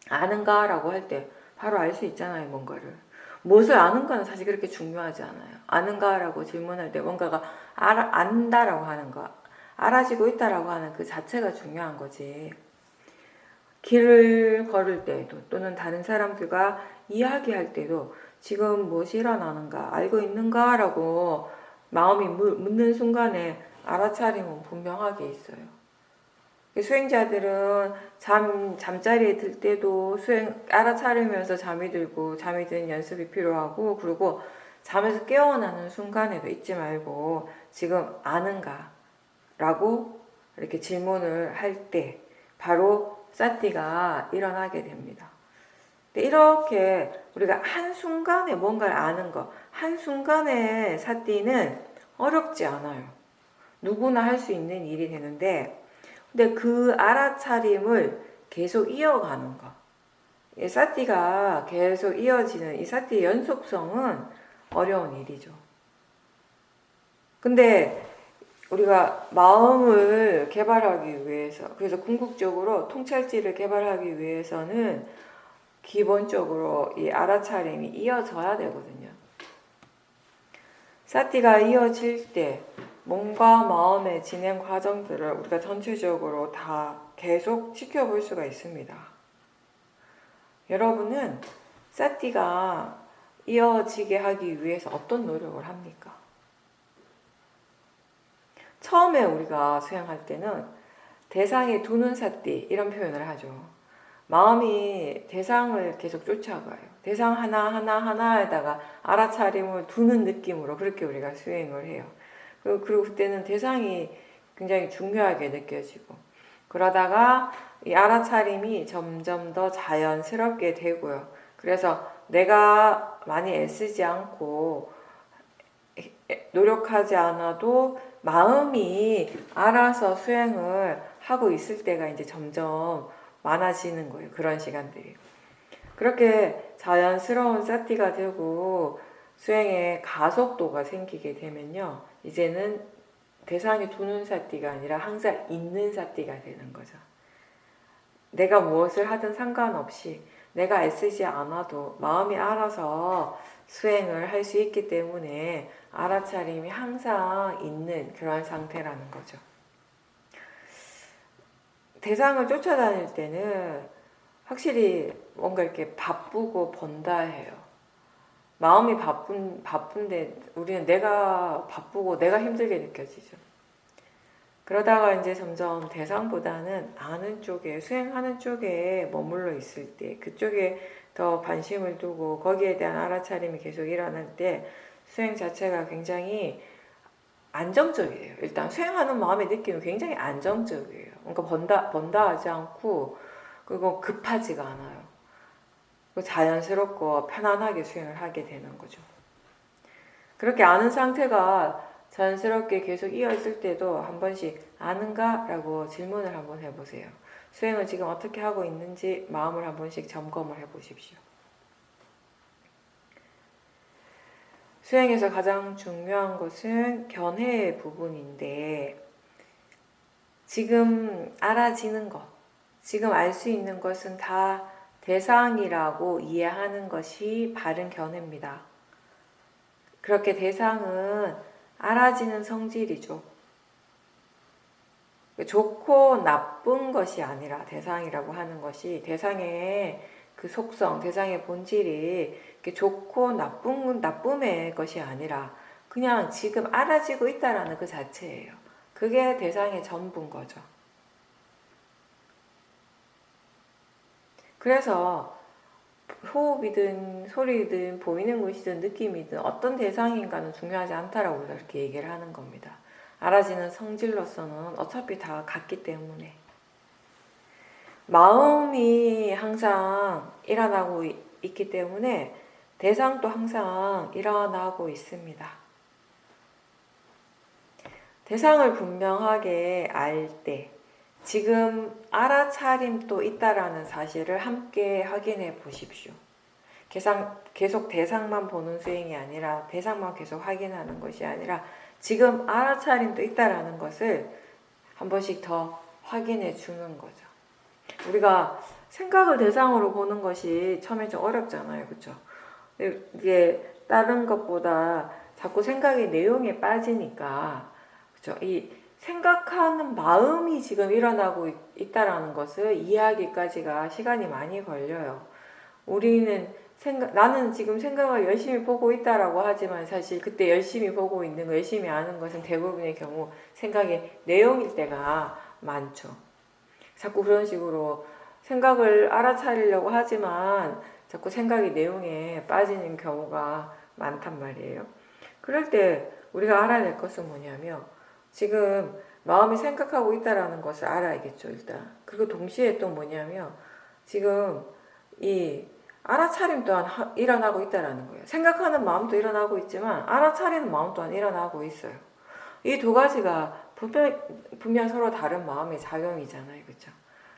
아는가? 라고 할 때 바로 알 수 있잖아요. 뭔가를. 무엇을 아는가는 사실 그렇게 중요하지 않아요. 아는가? 라고 질문할 때 뭔가가 안다라고 하는 거, 알아지고 있다라고 하는 그 자체가 중요한 거지. 길을 걸을 때도, 또는 다른 사람들과 이야기할 때도 지금 무엇이 일어나는가, 알고 있는가? 라고 마음이 묻는 순간에 알아차림은 분명하게 있어요. 수행자들은 잠자리에 들 때도 알아차리면서 잠이 들고, 잠이 드는 연습이 필요하고, 그리고 잠에서 깨어나는 순간에도 잊지 말고 지금 아는가? 라고 이렇게 질문을 할 때 바로 사티가 일어나게 됩니다. 이렇게 우리가 한순간에 뭔가를 아는 것, 한순간에 사티는 어렵지 않아요. 누구나 할 수 있는 일이 되는데, 근데 그 알아차림을 계속 이어가는 것, 사티가 계속 이어지는 이 사티의 연속성은 어려운 일이죠. 근데 우리가 마음을 개발하기 위해서, 그래서 궁극적으로 통찰지를 개발하기 위해서는 기본적으로 이 알아차림이 이어져야 되거든요. 사티가 이어질 때 몸과 마음의 진행 과정들을 우리가 전체적으로 다 계속 지켜볼 수가 있습니다. 여러분은 사티가 이어지게 하기 위해서 어떤 노력을 합니까? 처음에 우리가 수행할 때는 대상에 두는 사티, 이런 표현을 하죠. 마음이 대상을 계속 쫓아가요. 대상 하나하나에다가 알아차림을 두는 느낌으로 그렇게 우리가 수행을 해요. 그리고 그때는 대상이 굉장히 중요하게 느껴지고, 그러다가 이 알아차림이 점점 더 자연스럽게 되고요. 그래서 내가 많이 애쓰지 않고 노력하지 않아도 마음이 알아서 수행을 하고 있을 때가 이제 점점 많아지는 거예요. 그런 시간들이. 그렇게 자연스러운 사티가 되고 수행의 가속도가 생기게 되면요. 이제는 대상이 두는 사티가 아니라 항상 있는 사티가 되는 거죠. 내가 무엇을 하든 상관없이 내가 애쓰지 않아도 마음이 알아서 수행을 할 수 있기 때문에 알아차림이 항상 있는 그런 상태라는 거죠. 대상을 쫓아다닐 때는 확실히 뭔가 이렇게 바쁘고 번다해요. 마음이 바쁜데 우리는 내가 바쁘고 내가 힘들게 느껴지죠. 그러다가 이제 점점 대상보다는 아는 쪽에, 수행하는 쪽에 머물러 있을 때, 그쪽에 더 관심을 두고 거기에 대한 알아차림이 계속 일어날 때 수행 자체가 굉장히 안정적이에요. 일단 수행하는 마음의 느낌은 굉장히 안정적이에요. 그러니까 번다하지 않고 그리고 급하지가 않아요. 자연스럽고 편안하게 수행을 하게 되는 거죠. 그렇게 아는 상태가 자연스럽게 계속 이어질 때도 한 번씩 아는가? 라고 질문을 한번 해보세요. 수행을 지금 어떻게 하고 있는지 마음을 한 번씩 점검을 해보십시오. 수행에서 가장 중요한 것은 견해의 부분인데 지금 알아지는 것, 지금 알 수 있는 것은 다 대상이라고 이해하는 것이 바른 견해입니다. 그렇게 대상은 알아지는 성질이죠. 좋고 나쁜 것이 아니라 대상이라고 하는 것이 대상의 그 속성, 대상의 본질이 좋고 나쁨의 것이 아니라 그냥 지금 알아지고 있다라는 그 자체예요. 그게 대상의 전부인 거죠. 그래서 호흡이든 소리든 보이는 것이든 느낌이든 어떤 대상인가는 중요하지 않다라고 우리가 이렇게 얘기를 하는 겁니다. 알아지는 성질로서는 어차피 다 같기 때문에 마음이 항상 일어나고 있기 때문에 대상도 항상 일어나고 있습니다. 대상을 분명하게 알 때 지금 알아차림도 있다라는 사실을 함께 확인해 보십시오. 계속 대상만 보는 수행이 아니라 대상만 계속 확인하는 것이 아니라 지금 알아차림도 있다라는 것을 한 번씩 더 확인해 주는 거죠. 우리가 생각을 대상으로 보는 것이 처음에 좀 어렵잖아요. 그렇죠? 이게 다른 것보다 자꾸 생각의 내용에 빠지니까 그렇죠? 이 생각하는 마음이 지금 일어나고 있다라는 것을 이해하기까지가 시간이 많이 걸려요. 우리는 나는 지금 생각을 열심히 보고 있다라고 하지만 사실 그때 열심히 보고 있는 거, 열심히 아는 것은 대부분의 경우 생각의 내용일 때가 많죠. 자꾸 그런 식으로 생각을 알아차리려고 하지만 자꾸 생각의 내용에 빠지는 경우가 많단 말이에요. 그럴 때 우리가 알아야 될 것은 뭐냐면 지금 마음이 생각하고 있다라는 것을 알아야겠죠, 일단. 그리고 동시에 또 뭐냐면 지금 이 알아차림 또한 일어나고 있다라는 거예요. 생각하는 마음도 일어나고 있지만 알아차리는 마음 또한 일어나고 있어요. 이 두 가지가 분명 서로 다른 마음의 작용이잖아요, 그렇죠?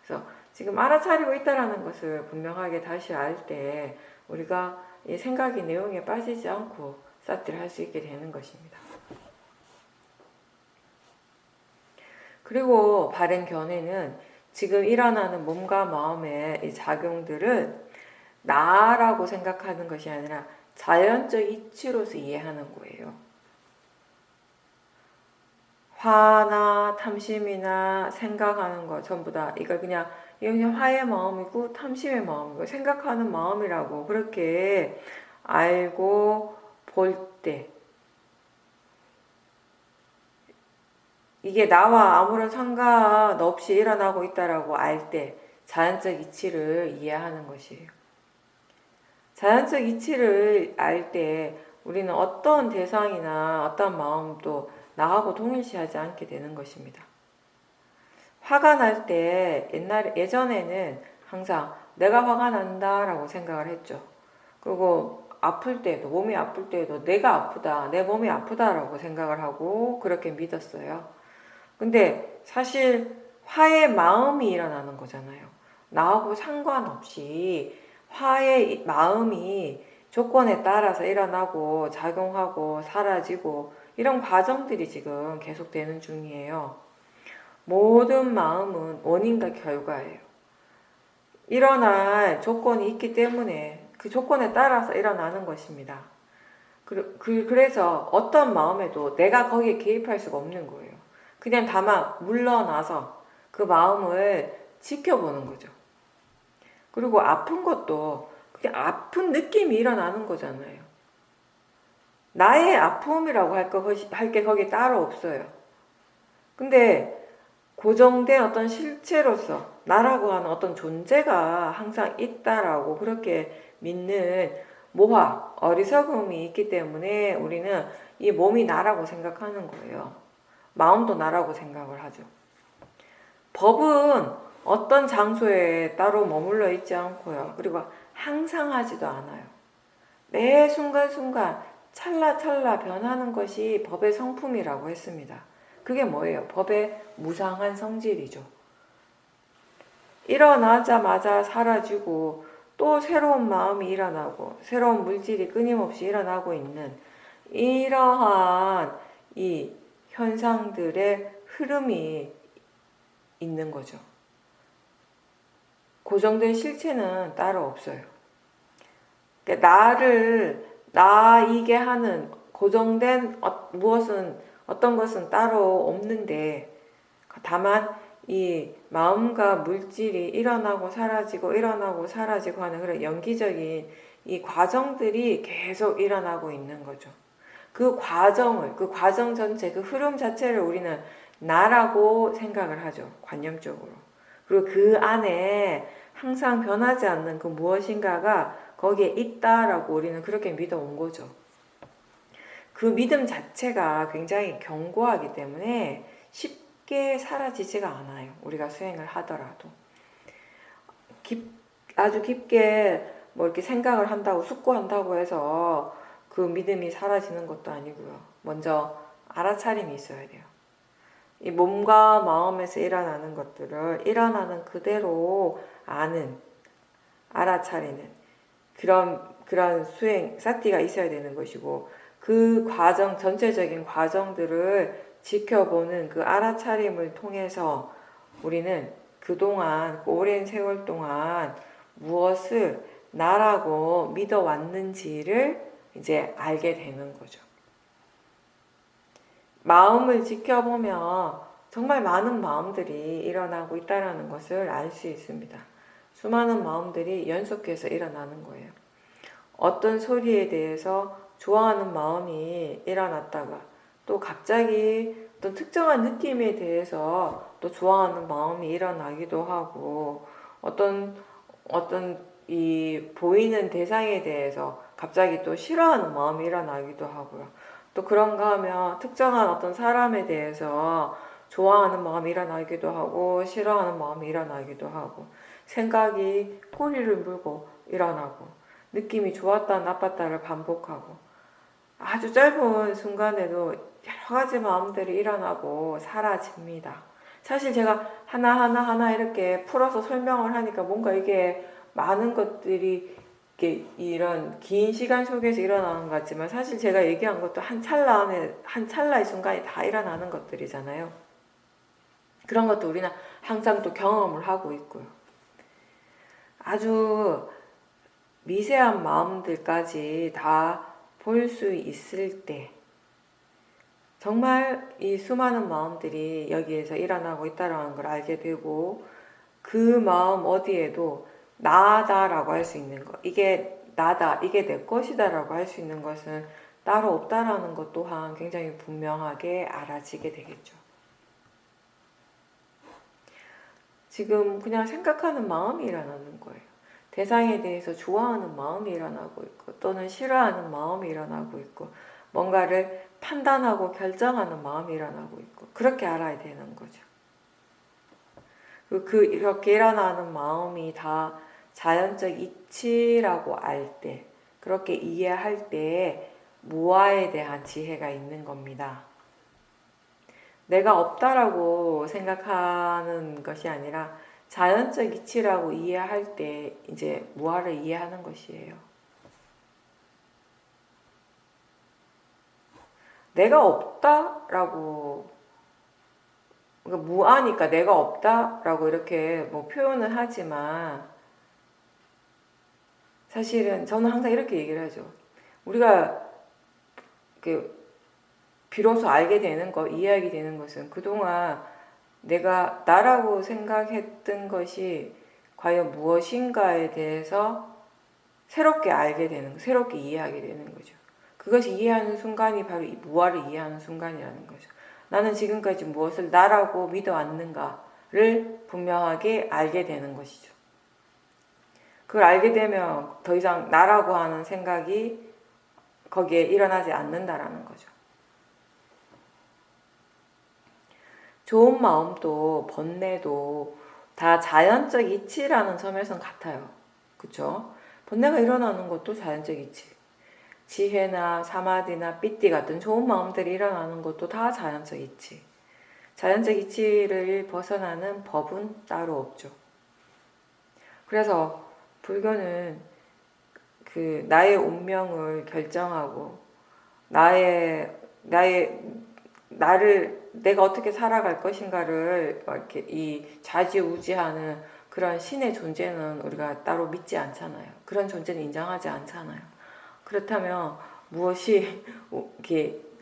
그래서 지금 알아차리고 있다라는 것을 분명하게 다시 알 때 우리가 이 생각의 내용에 빠지지 않고 사티를 할 수 있게 되는 것입니다. 그리고 바른 견해는 지금 일어나는 몸과 마음의 이 작용들은 나라고 생각하는 것이 아니라 자연적 이치로서 이해하는 거예요. 화나 탐심이나 생각하는 거 전부 다 이거 그냥 화의 마음이고 탐심의 마음이고 생각하는 마음이라고 그렇게 알고 볼 때 이게 나와 아무런 상관없이 일어나고 있다라고 알 때 자연적 이치를 이해하는 것이에요. 자연적 이치를 알 때 우리는 어떤 대상이나 어떤 마음도 나하고 동일시하지 않게 되는 것입니다. 화가 날 때 예전에는 항상 내가 화가 난다라고 생각을 했죠. 그리고 아플 때도, 몸이 아플 때도 내가 아프다, 내 몸이 아프다라고 생각을 하고 그렇게 믿었어요. 근데 사실 화의 마음이 일어나는 거잖아요. 나하고 상관없이 화의 마음이 조건에 따라서 일어나고 작용하고 사라지고 이런 과정들이 지금 계속되는 중이에요. 모든 마음은 원인과 결과예요. 일어날 조건이 있기 때문에 그 조건에 따라서 일어나는 것입니다. 그래서 어떤 마음에도 내가 거기에 개입할 수가 없는 거예요. 그냥 다만 물러나서 그 마음을 지켜보는 거죠. 그리고 아픈 것도 그냥 아픈 느낌이 일어나는 거잖아요. 나의 아픔이라고 할 게 거기 따로 없어요. 근데 고정된 어떤 실체로서 나라고 하는 어떤 존재가 항상 있다라고 그렇게 믿는 모화, 어리석음이 있기 때문에 우리는 이 몸이 나라고 생각하는 거예요. 마음도 나라고 생각을 하죠. 법은 어떤 장소에 따로 머물러 있지 않고요. 그리고 항상 하지도 않아요. 매 순간순간 찰나찰나 변하는 것이 법의 성품이라고 했습니다. 그게 뭐예요? 법의 무상한 성질이죠. 일어나자마자 사라지고 또 새로운 마음이 일어나고 새로운 물질이 끊임없이 일어나고 있는 이러한 이 현상들의 흐름이 있는 거죠. 고정된 실체는 따로 없어요. 그러니까 나를 나이게 하는 고정된 어떤 것은 따로 없는데 다만 이 마음과 물질이 일어나고 사라지고 일어나고 사라지고 하는 그런 연기적인 이 과정들이 계속 일어나고 있는 거죠. 그 과정 전체, 그 흐름 자체를 우리는 나라고 생각을 하죠. 관념적으로. 그리고 그 안에 항상 변하지 않는 그 무엇인가가 거기에 있다라고 우리는 그렇게 믿어온 거죠. 그 믿음 자체가 굉장히 견고하기 때문에 쉽게 사라지지가 않아요. 우리가 수행을 하더라도. 아주 깊게 뭐 이렇게 생각을 한다고, 숙고한다고 해서 그 믿음이 사라지는 것도 아니고요. 먼저 알아차림이 있어야 돼요. 이 몸과 마음에서 일어나는 것들을 일어나는 그대로 아는, 알아차리는 그런 수행, 사티가 있어야 되는 것이고, 그 과정, 전체적인 과정들을 지켜보는 그 알아차림을 통해서 우리는 그동안, 그 오랜 세월 동안 무엇을 나라고 믿어왔는지를 이제 알게 되는 거죠. 마음을 지켜보면 정말 많은 마음들이 일어나고 있다는 것을 알 수 있습니다. 수많은 마음들이 연속해서 일어나는 거예요. 어떤 소리에 대해서 좋아하는 마음이 일어났다가 또 갑자기 어떤 특정한 느낌에 대해서 또 좋아하는 마음이 일어나기도 하고 어떤 이 보이는 대상에 대해서 갑자기 또 싫어하는 마음이 일어나기도 하고요. 또 그런가 하면 특정한 어떤 사람에 대해서 좋아하는 마음이 일어나기도 하고 싫어하는 마음이 일어나기도 하고 생각이 꼬리를 물고 일어나고 느낌이 좋았다 나빴다를 반복하고 아주 짧은 순간에도 여러 가지 마음들이 일어나고 사라집니다. 사실 제가 하나하나 이렇게 풀어서 설명을 하니까 뭔가 이게 많은 것들이 이런 긴 시간 속에서 일어나는 것 같지만 사실 제가 얘기한 것도 한 찰나의 순간에 다 일어나는 것들이잖아요. 그런 것도 우리는 항상 또 경험을 하고 있고요. 아주 미세한 마음들까지 다 볼 수 있을 때 정말 이 수많은 마음들이 여기에서 일어나고 있다는 걸 알게 되고 그 마음 어디에도 나다라고 할 수 있는 것, 이게 나다, 이게 내 것이다라고 할 수 있는 것은 따로 없다라는 것 또한 굉장히 분명하게 알아지게 되겠죠. 지금 그냥 생각하는 마음이 일어나는 거예요. 대상에 대해서 좋아하는 마음이 일어나고 있고 또는 싫어하는 마음이 일어나고 있고 뭔가를 판단하고 결정하는 마음이 일어나고 있고 그렇게 알아야 되는 거죠. 이렇게 일어나는 마음이 다 자연적 이치라고 알 때, 그렇게 이해할 때 무아에 대한 지혜가 있는 겁니다. 내가 없다라고 생각하는 것이 아니라 자연적 이치라고 이해할 때 이제 무아를 이해하는 것이에요. 내가 없다라고, 그러니까 무아니까 내가 없다라고 이렇게 뭐 표현을 하지만, 사실은 저는 항상 이렇게 얘기를 하죠. 우리가 비로소 알게 되는 것, 이해하게 되는 것은 그동안 내가 나라고 생각했던 것이 과연 무엇인가에 대해서 새롭게 알게 되는 거, 새롭게 이해하게 되는 거죠. 그것이 이해하는 순간이 바로 이 무아를 이해하는 순간이라는 거죠. 나는 지금까지 무엇을 나라고 믿어왔는가를 분명하게 알게 되는 것이죠. 그걸 알게 되면 더 이상 나라고 하는 생각이 거기에 일어나지 않는다라는 거죠. 좋은 마음도 번뇌도 다 자연적 이치라는 점에선 같아요. 그쵸? 번뇌가 일어나는 것도 자연적 이치. 지혜나 사마디나 삐띠 같은 좋은 마음들이 일어나는 것도 다 자연적 이치. 자연적 이치를 벗어나는 법은 따로 없죠. 그래서 불교는 나의 운명을 결정하고 내가 어떻게 살아갈 것인가를 이렇게 이 좌지우지하는 그런 신의 존재는 우리가 따로 믿지 않잖아요. 그런 존재는 인정하지 않잖아요. 그렇다면 무엇이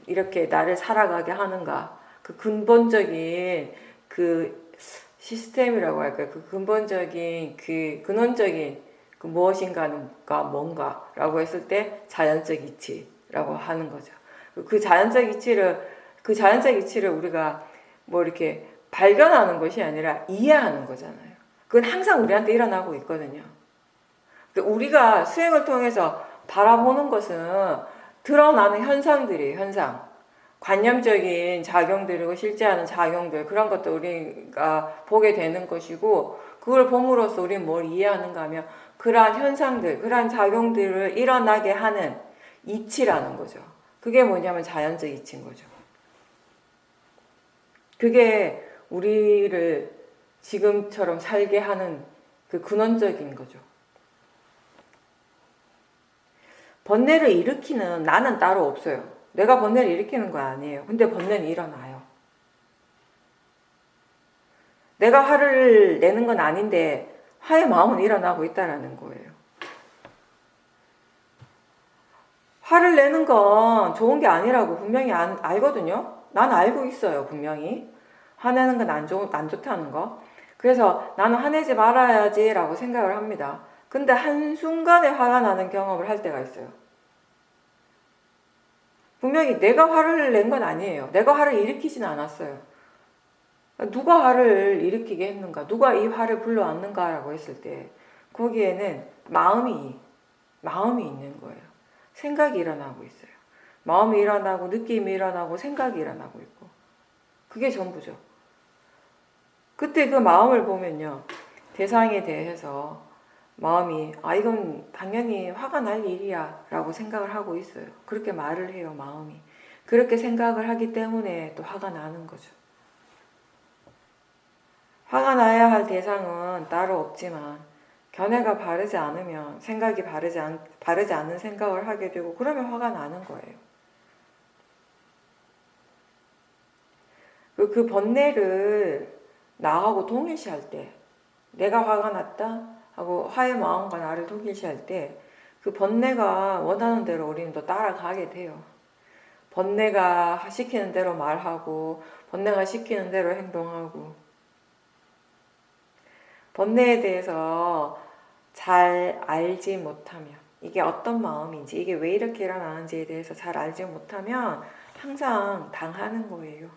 이렇게 나를 살아가게 하는가? 그 근본적인 그 시스템이라고 할까요? 그 근본적인 그 근원적인 그 무엇인가가 뭔가라고 했을 때 자연적 이치라고 하는 거죠. 그 자연적 이치를 우리가 뭐 이렇게 발견하는 것이 아니라 이해하는 거잖아요. 그건 항상 우리한테 일어나고 있거든요. 우리가 수행을 통해서 바라보는 것은 드러나는 현상들이에요. 현상. 관념적인 작용들이고 실제하는 작용들, 그런 것도 우리가 보게 되는 것이고, 그걸 봄으로써 우리는 뭘 이해하는가 하면 그러한 현상들, 그러한 작용들을 일어나게 하는 이치라는 거죠. 그게 뭐냐면 자연적 이치인 거죠. 그게 우리를 지금처럼 살게 하는 그 근원적인 거죠. 번뇌를 일으키는 나는 따로 없어요. 내가 번뇌를 일으키는 거 아니에요. 근데 번뇌는 일어나요. 내가 화를 내는 건 아닌데 화의 마음은 일어나고 있다는 거예요. 화를 내는 건 좋은 게 아니라고 분명히 알거든요. 난 알고 있어요. 분명히. 화내는 건 안 좋다는 거. 그래서 나는 화내지 말아야지 라고 생각을 합니다. 근데 한순간에 화가 나는 경험을 할 때가 있어요. 분명히 내가 화를 낸 건 아니에요. 내가 화를 일으키지는 않았어요. 누가 화를 일으키게 했는가? 누가 이 화를 불러왔는가? 라고 했을 때 거기에는 마음이 있는 거예요. 생각이 일어나고 있어요. 마음이 일어나고 느낌이 일어나고 생각이 일어나고 있고 그게 전부죠. 그때 그 마음을 보면요. 대상에 대해서 마음이 이건 당연히 화가 날 일이야 라고 생각을 하고 있어요. 그렇게 말을 해요. 마음이. 그렇게 생각을 하기 때문에 또 화가 나는 거죠. 화가 나야 할 대상은 따로 없지만 견해가 바르지 않으면 생각이 바르지 않는 생각을 하게 되고 그러면 화가 나는 거예요. 그 번뇌를 나하고 동일시할 때 내가 화가 났다 하고 화의 마음과 나를 동일시할 때 그 번뇌가 원하는 대로 우리는 또 따라가게 돼요. 번뇌가 시키는 대로 말하고 번뇌가 시키는 대로 행동하고 번뇌에 대해서 잘 알지 못하면 이게 어떤 마음인지 이게 왜 이렇게 일어나는지에 대해서 잘 알지 못하면 항상 당하는 거예요.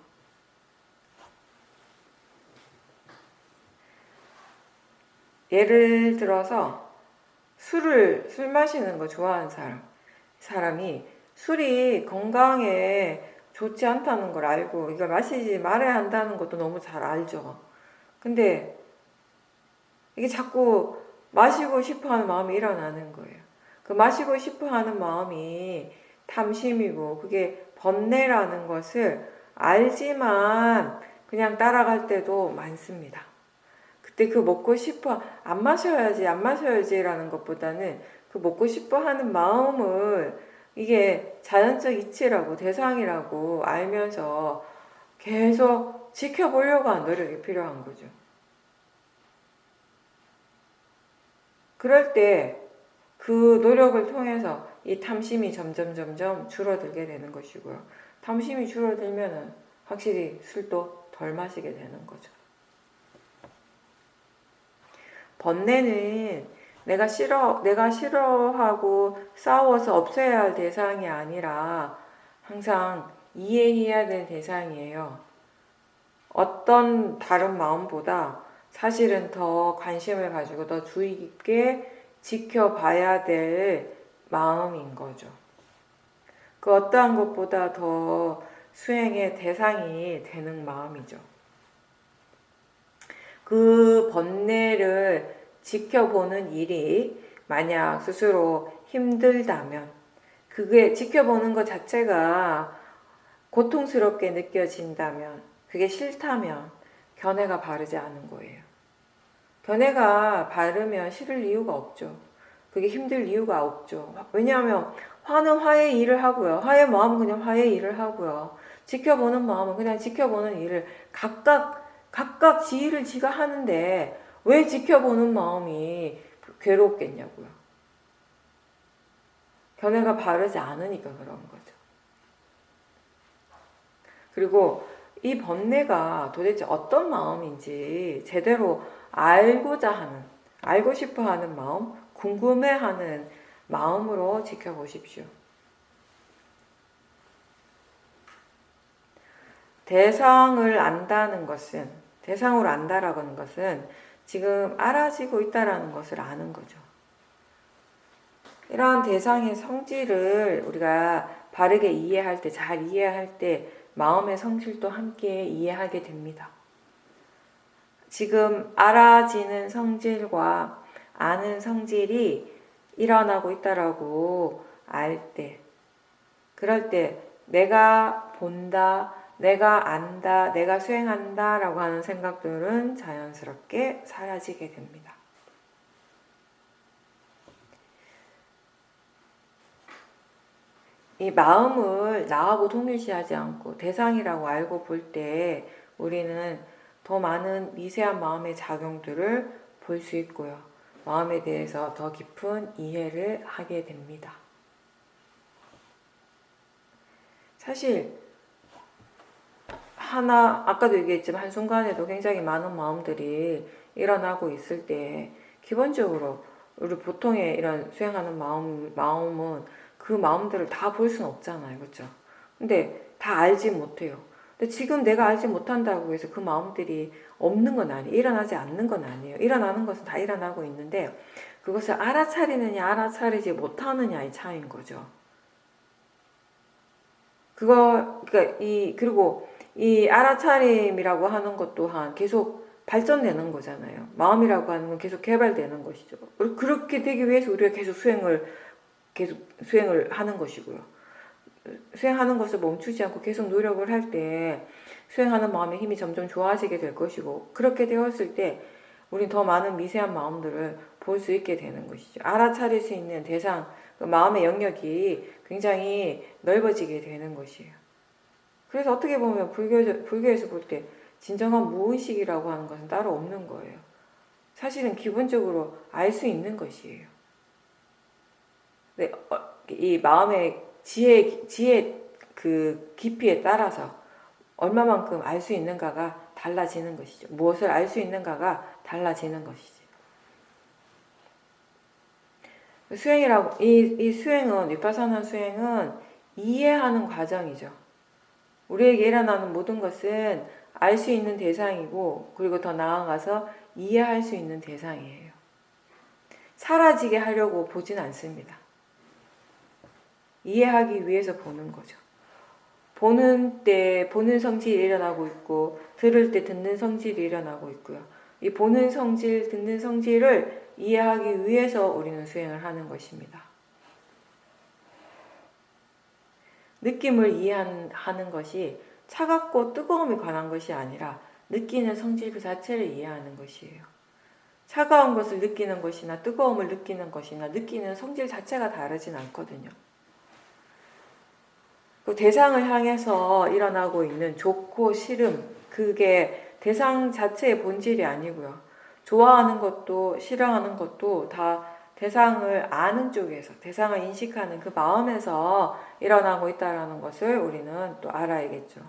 예를 들어서 술 마시는 거 좋아하는 사람이 술이 건강에 좋지 않다는 걸 알고 이걸 마시지 말아야 한다는 것도 너무 잘 알죠. 근데 이게 자꾸 마시고 싶어 하는 마음이 일어나는 거예요. 그 마시고 싶어 하는 마음이 탐심이고 그게 번뇌라는 것을 알지만 그냥 따라갈 때도 많습니다. 그때 그 먹고 싶어, 안 마셔야지라는 것보다는 그 먹고 싶어 하는 마음을 이게 자연적 이치라고, 대상이라고 알면서 계속 지켜보려고 하는 노력이 필요한 거죠. 그럴 때 그 노력을 통해서 이 탐심이 점점 줄어들게 되는 것이고요. 탐심이 줄어들면은 확실히 술도 덜 마시게 되는 거죠. 번뇌는 내가 싫어하고 싸워서 없애야 할 대상이 아니라 항상 이해해야 될 대상이에요. 어떤 다른 마음보다 사실은 더 관심을 가지고 더 주의 깊게 지켜봐야 될 마음인 거죠. 그 어떠한 것보다 더 수행의 대상이 되는 마음이죠. 그 번뇌를 지켜보는 일이 만약 스스로 힘들다면, 그게 지켜보는 것 자체가 고통스럽게 느껴진다면, 그게 싫다면 견해가 바르지 않은 거예요. 견해가 바르면 싫을 이유가 없죠. 그게 힘들 이유가 없죠. 왜냐하면 화는 화의 일을 하고요. 화의 마음은 그냥 화의 일을 하고요. 지켜보는 마음은 그냥 지켜보는 일을 각각 지 일을 지가 하는데 왜 지켜보는 마음이 괴롭겠냐고요. 견해가 바르지 않으니까 그런 거죠. 그리고 이 번뇌가 도대체 어떤 마음인지 제대로 알고 싶어 하는 마음, 궁금해하는 마음으로 지켜보십시오. 대상을 안다는 것은, 대상으로 안다라고 하는 것은 지금 알아지고 있다라는 것을 아는 거죠. 이러한 대상의 성질을 우리가 바르게 이해할 때, 잘 이해할 때 마음의 성질도 함께 이해하게 됩니다. 지금 알아지는 성질과 아는 성질이 일어나고 있다라고 알 때, 그럴 때 내가 본다, 내가 안다, 내가 수행한다 라고 하는 생각들은 자연스럽게 사라지게 됩니다. 이 마음을 나하고 동일시하지 않고 대상이라고 알고 볼 때 우리는 더 많은 미세한 마음의 작용들을 볼 수 있고요. 마음에 대해서 더 깊은 이해를 하게 됩니다. 사실 아까도 얘기했지만 한순간에도 굉장히 많은 마음들이 일어나고 있을 때 기본적으로 우리 보통의 이런 수행하는 마음은 그 마음들을 다 볼 수는 없잖아요. 그렇죠? 근데 다 알지 못해요. 근데 지금 내가 알지 못한다고 해서 그 마음들이 없는 건 아니에요. 일어나지 않는 건 아니에요. 일어나는 것은 다 일어나고 있는데 그것을 알아차리느냐 알아차리지 못하느냐의 차이인 거죠. 그리고 이 알아차림이라고 하는 것 또한 계속 발전되는 거잖아요. 마음이라고 하는 건 계속 개발되는 것이죠. 그렇게 되기 위해서 우리가 계속 수행을 하는 것이고요. 수행하는 것을 멈추지 않고 계속 노력을 할 때 수행하는 마음의 힘이 점점 좋아지게 될 것이고, 그렇게 되었을 때 우린 더 많은 미세한 마음들을 볼 수 있게 되는 것이죠. 알아차릴 수 있는 대상, 그 마음의 영역이 굉장히 넓어지게 되는 것이에요. 그래서 어떻게 보면 불교에서 볼 때 진정한 무의식이라고 하는 것은 따로 없는 거예요. 사실은 기본적으로 알 수 있는 것이에요. 네, 이 마음의 지혜 그 깊이에 따라서 얼마만큼 알 수 있는가가 달라지는 것이죠. 무엇을 알 수 있는가가 달라지는 것이죠. 이 수행은, 위파사나 수행은 이해하는 과정이죠. 우리에게 일어나는 모든 것은 알 수 있는 대상이고, 그리고 더 나아가서 이해할 수 있는 대상이에요. 사라지게 하려고 보진 않습니다. 이해하기 위해서 보는 거죠. 보는 때 보는 성질이 일어나고 있고, 들을 때 듣는 성질이 일어나고 있고요. 이 보는 성질, 듣는 성질을 이해하기 위해서 우리는 수행을 하는 것입니다. 느낌을 이해하는 것이 차갑고 뜨거움에 관한 것이 아니라 느끼는 성질 그 자체를 이해하는 것이에요. 차가운 것을 느끼는 것이나 뜨거움을 느끼는 것이나 느끼는 성질 자체가 다르진 않거든요. 그 대상을 향해서 일어나고 있는 좋고 싫음, 그게 대상 자체의 본질이 아니고요. 좋아하는 것도 싫어하는 것도 다 대상을 아는 쪽에서, 대상을 인식하는 그 마음에서 일어나고 있다는 것을 우리는 또 알아야겠죠.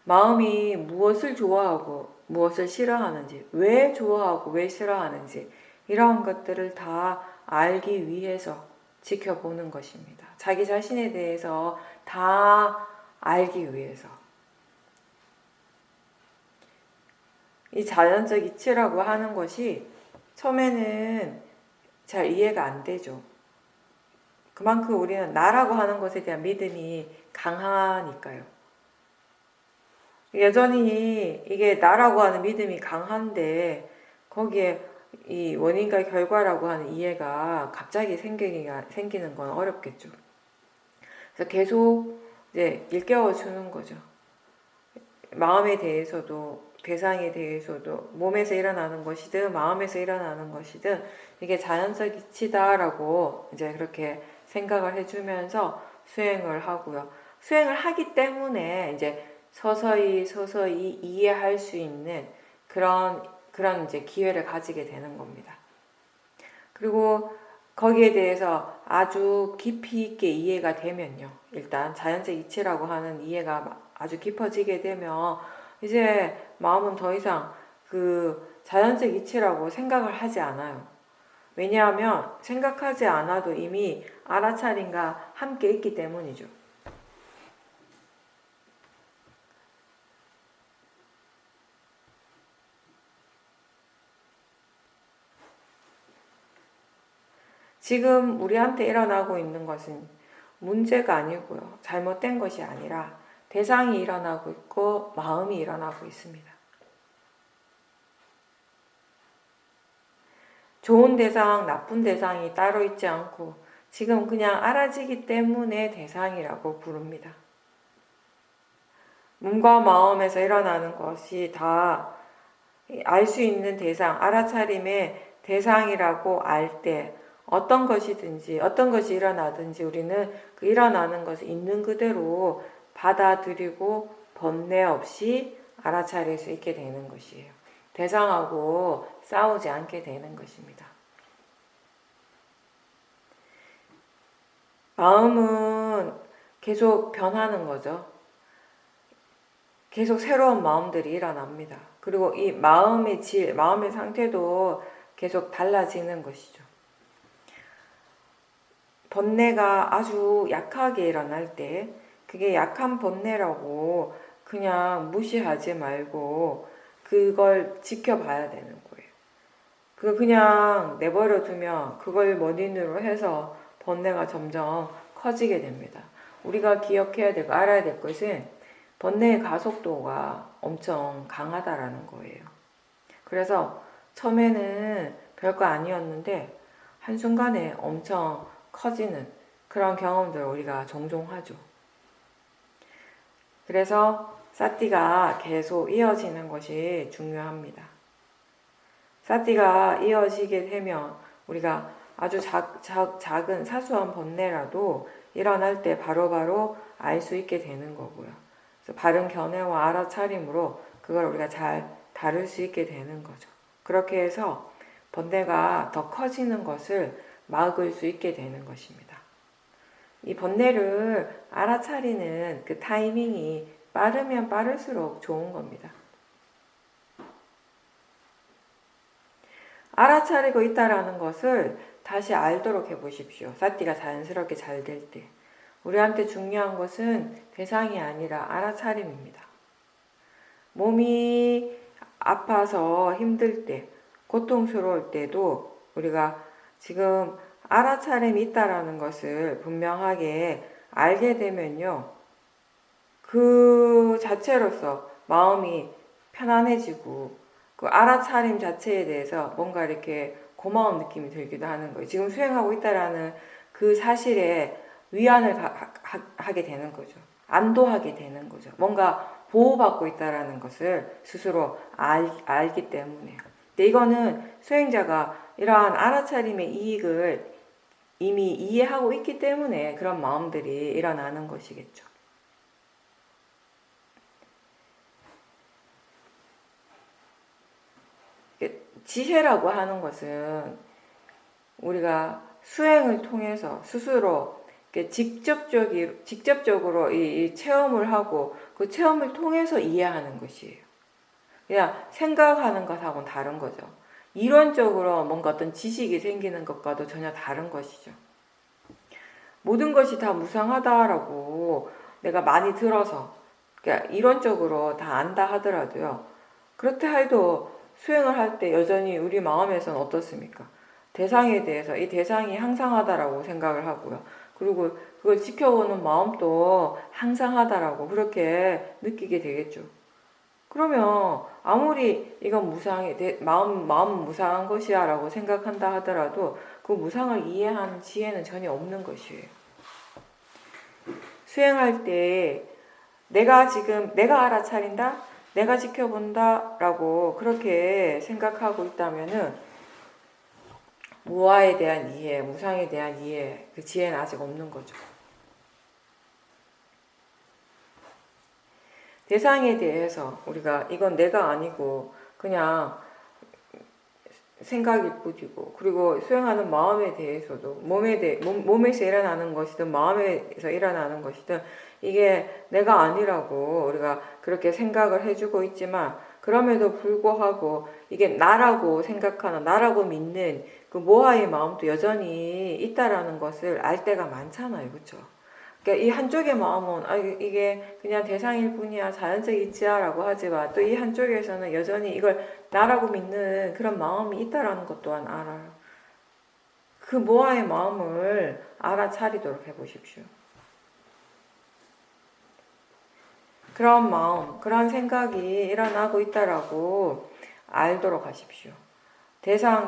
마음이 무엇을 좋아하고 무엇을 싫어하는지, 왜 좋아하고 왜 싫어하는지 이러한 것들을 다 알기 위해서 지켜보는 것입니다. 자기 자신에 대해서 다 알기 위해서. 이 자연적 이치라고 하는 것이 처음에는 잘 이해가 안 되죠. 그만큼 우리는 나라고 하는 것에 대한 믿음이 강하니까요. 여전히 이게 나라고 하는 믿음이 강한데 거기에 이 원인과 결과라고 하는 이해가 갑자기 생기는 건 어렵겠죠. 그래서 계속 이제 일깨워 주는 거죠. 마음에 대해서도 대상에 대해서도 몸에서 일어나는 것이든 마음에서 일어나는 것이든 이게 자연적 이치다라고 이제 그렇게 생각을 해주면서 수행을 하고요. 수행을 하기 때문에 이제 서서히 이해할 수 있는 그런 이제 기회를 가지게 되는 겁니다. 그리고 거기에 대해서 아주 깊이 있게 이해가 되면요. 일단 자연적 이치라고 하는 이해가 아주 깊어지게 되면 이제 마음은 더 이상 그 자연적 이치라고 생각을 하지 않아요. 왜냐하면 생각하지 않아도 이미 알아차림과 함께 있기 때문이죠. 지금 우리한테 일어나고 있는 것은 문제가 아니고요. 잘못된 것이 아니라 대상이 일어나고 있고 마음이 일어나고 있습니다. 좋은 대상, 나쁜 대상이 따로 있지 않고 지금 그냥 알아지기 때문에 대상이라고 부릅니다. 몸과 마음에서 일어나는 것이 다 알 수 있는 대상, 알아차림의 대상이라고 알 때 어떤 것이든지 어떤 것이 일어나든지 우리는 그 일어나는 것을 있는 그대로 받아들이고 번뇌 없이 알아차릴 수 있게 되는 것이에요. 대상하고 싸우지 않게 되는 것입니다. 마음은 계속 변하는 거죠. 계속 새로운 마음들이 일어납니다. 그리고 이 마음의 질, 마음의 상태도 계속 달라지는 것이죠. 번뇌가 아주 약하게 일어날 때 그게 약한 번뇌라고 그냥 무시하지 말고 그걸 지켜봐야 되는 거예요. 그냥 내버려 두면 그걸 원인으로 해서 번뇌가 점점 커지게 됩니다. 우리가 기억해야 되고 알아야 될 것은 번뇌의 가속도가 엄청 강하다라는 거예요. 그래서 처음에는 별거 아니었는데 한순간에 엄청 커지는 그런 경험들을 우리가 종종 하죠. 그래서 사티가 계속 이어지는 것이 중요합니다. 사티가 이어지게 되면 우리가 아주 작은 사소한 번뇌라도 일어날 때 바로바로 알 수 있게 되는 거고요. 그래서 바른 견해와 알아차림으로 그걸 우리가 잘 다룰 수 있게 되는 거죠. 그렇게 해서 번뇌가 더 커지는 것을 막을 수 있게 되는 것입니다. 이 번뇌를 알아차리는 그 타이밍이 빠르면 빠를수록 좋은 겁니다. 알아차리고 있다라는 것을 다시 알도록 해보십시오. 사티가 자연스럽게 잘 될 때. 우리한테 중요한 것은 대상이 아니라 알아차림입니다. 몸이 아파서 힘들 때, 고통스러울 때도 우리가 지금 알아차림이 있다라는 것을 분명하게 알게 되면요. 그 자체로서 마음이 편안해지고 그 알아차림 자체에 대해서 뭔가 이렇게 고마운 느낌이 들기도 하는 거예요. 지금 수행하고 있다라는 그 사실에 위안을 하게 되는 거죠. 안도하게 되는 거죠. 뭔가 보호받고 있다라는 것을 스스로 알기 때문에. 근데 이거는 수행자가 이러한 알아차림의 이익을 이미 이해하고 있기 때문에 그런 마음들이 일어나는 것이겠죠. 지혜라고 하는 것은 우리가 수행을 통해서 스스로 직접적으로 이 체험을 하고 그 체험을 통해서 이해하는 것이에요. 그냥 생각하는 것하고는 다른 거죠. 이론적으로 뭔가 어떤 지식이 생기는 것과도 전혀 다른 것이죠. 모든 것이 다 무상하다라고 내가 많이 들어서 그러니까 이론적으로 다 안다 하더라도요. 그렇다 해도 수행을 할 때 여전히 우리 마음에서는 어떻습니까? 대상에 대해서 이 대상이 항상하다라고 생각을 하고요. 그리고 그걸 지켜보는 마음도 항상하다라고 그렇게 느끼게 되겠죠. 그러면 아무리 이건 무상해, 마음은 무상한 것이야 라고 생각한다 하더라도 그 무상을 이해하는 지혜는 전혀 없는 것이에요. 수행할 때 내가 알아차린다? 내가 지켜본다? 라고 그렇게 생각하고 있다면은 무아에 대한 이해, 무상에 대한 이해, 그 지혜는 아직 없는 거죠. 대상에 대해서 우리가 이건 내가 아니고 그냥 생각일 뿐이고 그리고 수행하는 마음에 대해서도 몸에서 일어나는 것이든 마음에서 일어나는 것이든 이게 내가 아니라고 우리가 그렇게 생각을 해주고 있지만 그럼에도 불구하고 이게 나라고 생각하는 나라고 믿는 그 모아의 마음도 여전히 있다라는 것을 알 때가 많잖아요. 그렇죠? 그러니까 이 한쪽의 마음은 이게 그냥 대상일 뿐이야 자연적 이치야라고 하지만 또 이 한쪽에서는 여전히 이걸 나라고 믿는 그런 마음이 있다라는 것 또한 알아요. 그 모아의 마음을 알아차리도록 해보십시오. 그런 마음, 그런 생각이 일어나고 있다라고 알도록 하십시오.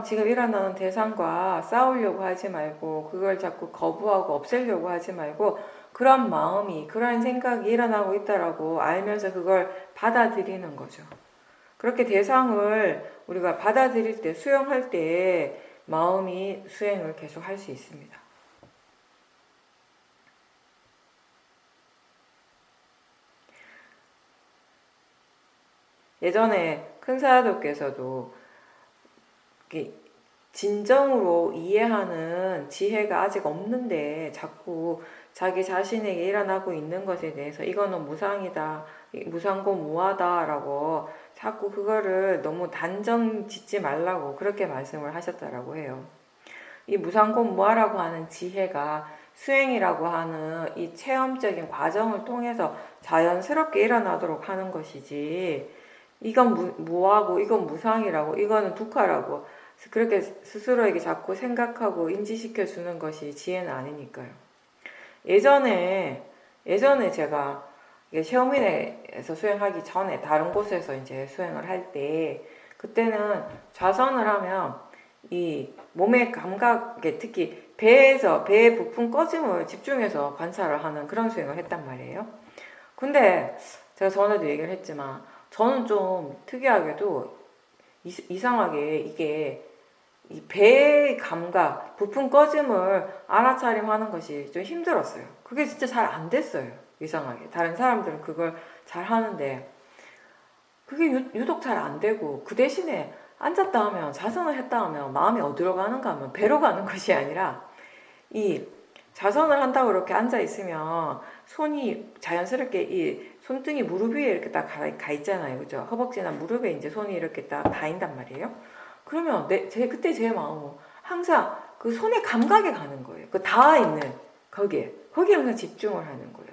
지금 일어나는 대상과 싸우려고 하지 말고 그걸 자꾸 거부하고 없애려고 하지 말고 그런 마음이, 그런 생각이 일어나고 있다라고 알면서 그걸 받아들이는 거죠. 그렇게 대상을 우리가 받아들일 때, 수용할 때 마음이 수행을 계속 할 수 있습니다. 예전에 큰 사도께서도 진정으로 이해하는 지혜가 아직 없는데 자꾸 자기 자신에게 일어나고 있는 것에 대해서 이거는 무상이다, 무상고 무하다라고 자꾸 그거를 너무 단정 짓지 말라고 그렇게 말씀을 하셨다라고 해요. 이 무상고 무하라고 하는 지혜가 수행이라고 하는 이 체험적인 과정을 통해서 자연스럽게 일어나도록 하는 것이지 이건 무하고 이건 무상이라고 이거는 두카라고 그렇게 스스로에게 자꾸 생각하고 인지시켜 주는 것이 지혜는 아니니까요. 예전에 제가 셰오민에서 수행하기 전에 다른 곳에서 이제 수행을 할 때 그때는 좌선을 하면 이 몸의 감각에 특히 배의 부품 꺼짐을 집중해서 관찰을 하는 그런 수행을 했단 말이에요. 근데 제가 전에도 얘기를 했지만 저는 좀 특이하게도 이상하게 이게 이 배의 감각, 부품 꺼짐을 알아차림하는 것이 좀 힘들었어요. 그게 진짜 잘 안 됐어요. 이상하게. 다른 사람들은 그걸 잘 하는데 그게 유독 잘 안 되고 그 대신에 앉았다 하면 자선을 했다 하면 마음이 어디로 가는가 하면 배로 가는 것이 아니라 이 자선을 한다고 이렇게 앉아 있으면 손이 자연스럽게 이 손등이 무릎 위에 이렇게 딱 가 있잖아요. 그죠? 허벅지나 무릎에 이제 손이 이렇게 딱 닿인단 말이에요. 그러면 그때 제 마음은 항상 그 손의 감각에 가는 거예요. 그 닿아 있는 거기에 항상 집중을 하는 거예요.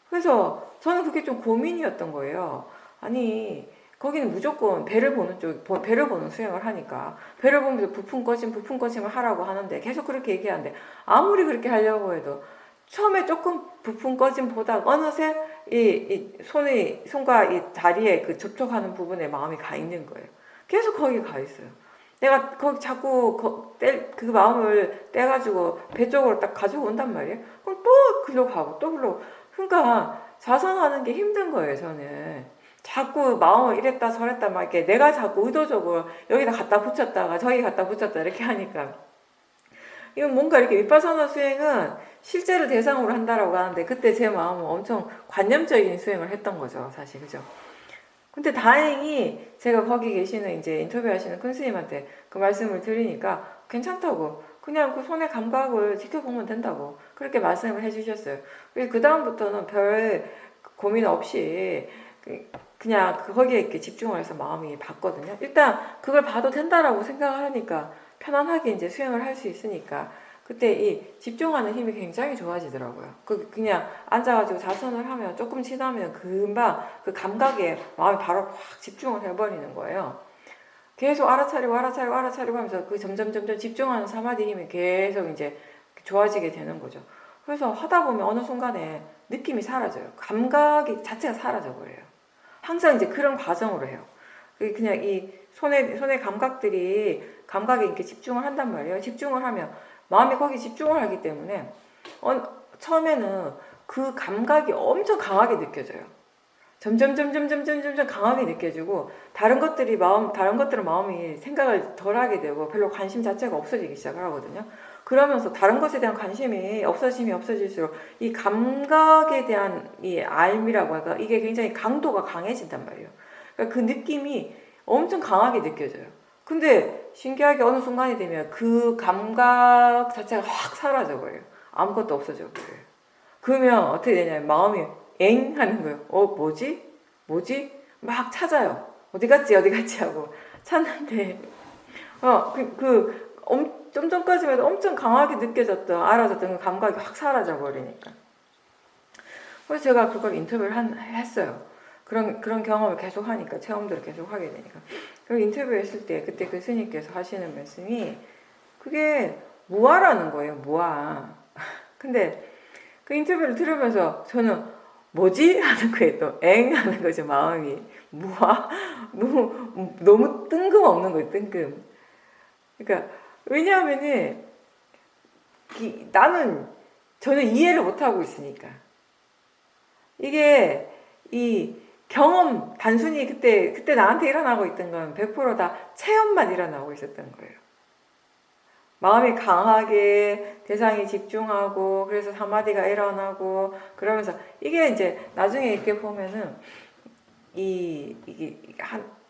그래서 저는 그게 좀 고민이었던 거예요. 아니 거기는 무조건 배를 보는 수행을 하니까 배를 보면서 부품 꺼짐을 하라고 하는데 계속 그렇게 얘기하는데 아무리 그렇게 하려고 해도 처음에 조금 부품 꺼짐 보다 어느새 손과 이 다리에 그 접촉하는 부분에 마음이 가 있는 거예요. 계속 거기 가 있어요. 내가 거기 자꾸 그 마음을 떼가지고 배 쪽으로 딱 가지고 온단 말이에요. 그럼 또 글로 가고 또 글로. 그러니까 자성하는 게 힘든 거예요, 저는. 자꾸 마음을 이랬다 저랬다 막 이렇게 내가 자꾸 의도적으로 여기다 갖다 붙였다가 저기 갖다 붙였다 이렇게 하니까 이건 뭔가 이렇게 위파사나 수행은 실제를 대상으로 한다라고 하는데 그때 제 마음은 엄청 관념적인 수행을 했던 거죠, 사실. 그죠? 근데 다행히 제가 거기 계시는 이제 인터뷰하시는 큰 스님한테 그 말씀을 드리니까 괜찮다고, 그냥 그 손의 감각을 지켜보면 된다고 그렇게 말씀을 해주셨어요. 그래서 그 다음부터는 별 고민 없이 그냥 거기에 이렇게 집중을 해서 마음이 봤거든요. 일단 그걸 봐도 된다라고 생각을 하니까 편안하게 이제 수행을 할 수 있으니까 그때 이 집중하는 힘이 굉장히 좋아지더라고요. 그냥 앉아가지고 자선을 하면 조금 지나면 금방 그 감각에 마음이 바로 확 집중을 해버리는 거예요. 계속 알아차리고 하면서 그 점점 집중하는 사마디 힘이 계속 이제 좋아지게 되는 거죠. 그래서 하다 보면 어느 순간에 느낌이 사라져요. 감각이 자체가 사라져 버려요. 항상 이제 그런 과정으로 해요. 그냥 이 손의 감각에 이렇게 집중을 한단 말이에요. 집중을 하면 마음이 거기 집중을 하기 때문에 처음에는 그 감각이 엄청 강하게 느껴져요. 점점 강하게 느껴지고 다른 것들은 마음이 생각을 덜 하게 되고 별로 관심 자체가 없어지기 시작을 하거든요. 그러면서 다른 것에 대한 관심이 없어질수록 이 감각에 대한 이 알미라고 할까, 이게 굉장히 강도가 강해진단 말이에요. 그러니까 그 느낌이 엄청 강하게 느껴져요. 근데 신기하게 어느 순간이 되면 그 감각 자체가 확 사라져 버려요. 아무것도 없어져 버려요. 그러면 어떻게 되냐면 마음이 엥 하는 거예요. 뭐지? 막 찾아요. 어디 갔지 하고 찾는데 좀 전까지만 해도 엄청 강하게 알아졌던 그 감각이 확 사라져 버리니까. 그래서 제가 그걸 인터뷰를 했어요. 그런 경험을 계속 하니까, 체험들을 계속 하게 되니까. 그리고 인터뷰했을 때 그때 그 스님께서 하시는 말씀이 그게 무아라는 거예요. 무아. 근데 그 인터뷰를 들으면서 저는 뭐지? 하는 거예요. 또 엥 하는 거죠. 마음이. 무아? 너무 뜬금없는 거예요. 뜬금. 그러니까 왜냐하면은 나는 전혀 이해를 못하고 있으니까. 이게 이 경험, 단순히 그때 나한테 일어나고 있던 건 100%다 체험만 일어나고 있었던 거예요. 마음이 강하게 대상에 집중하고, 그래서 사마디가 일어나고, 그러면서 이게 이제 나중에 이렇게 보면은 이게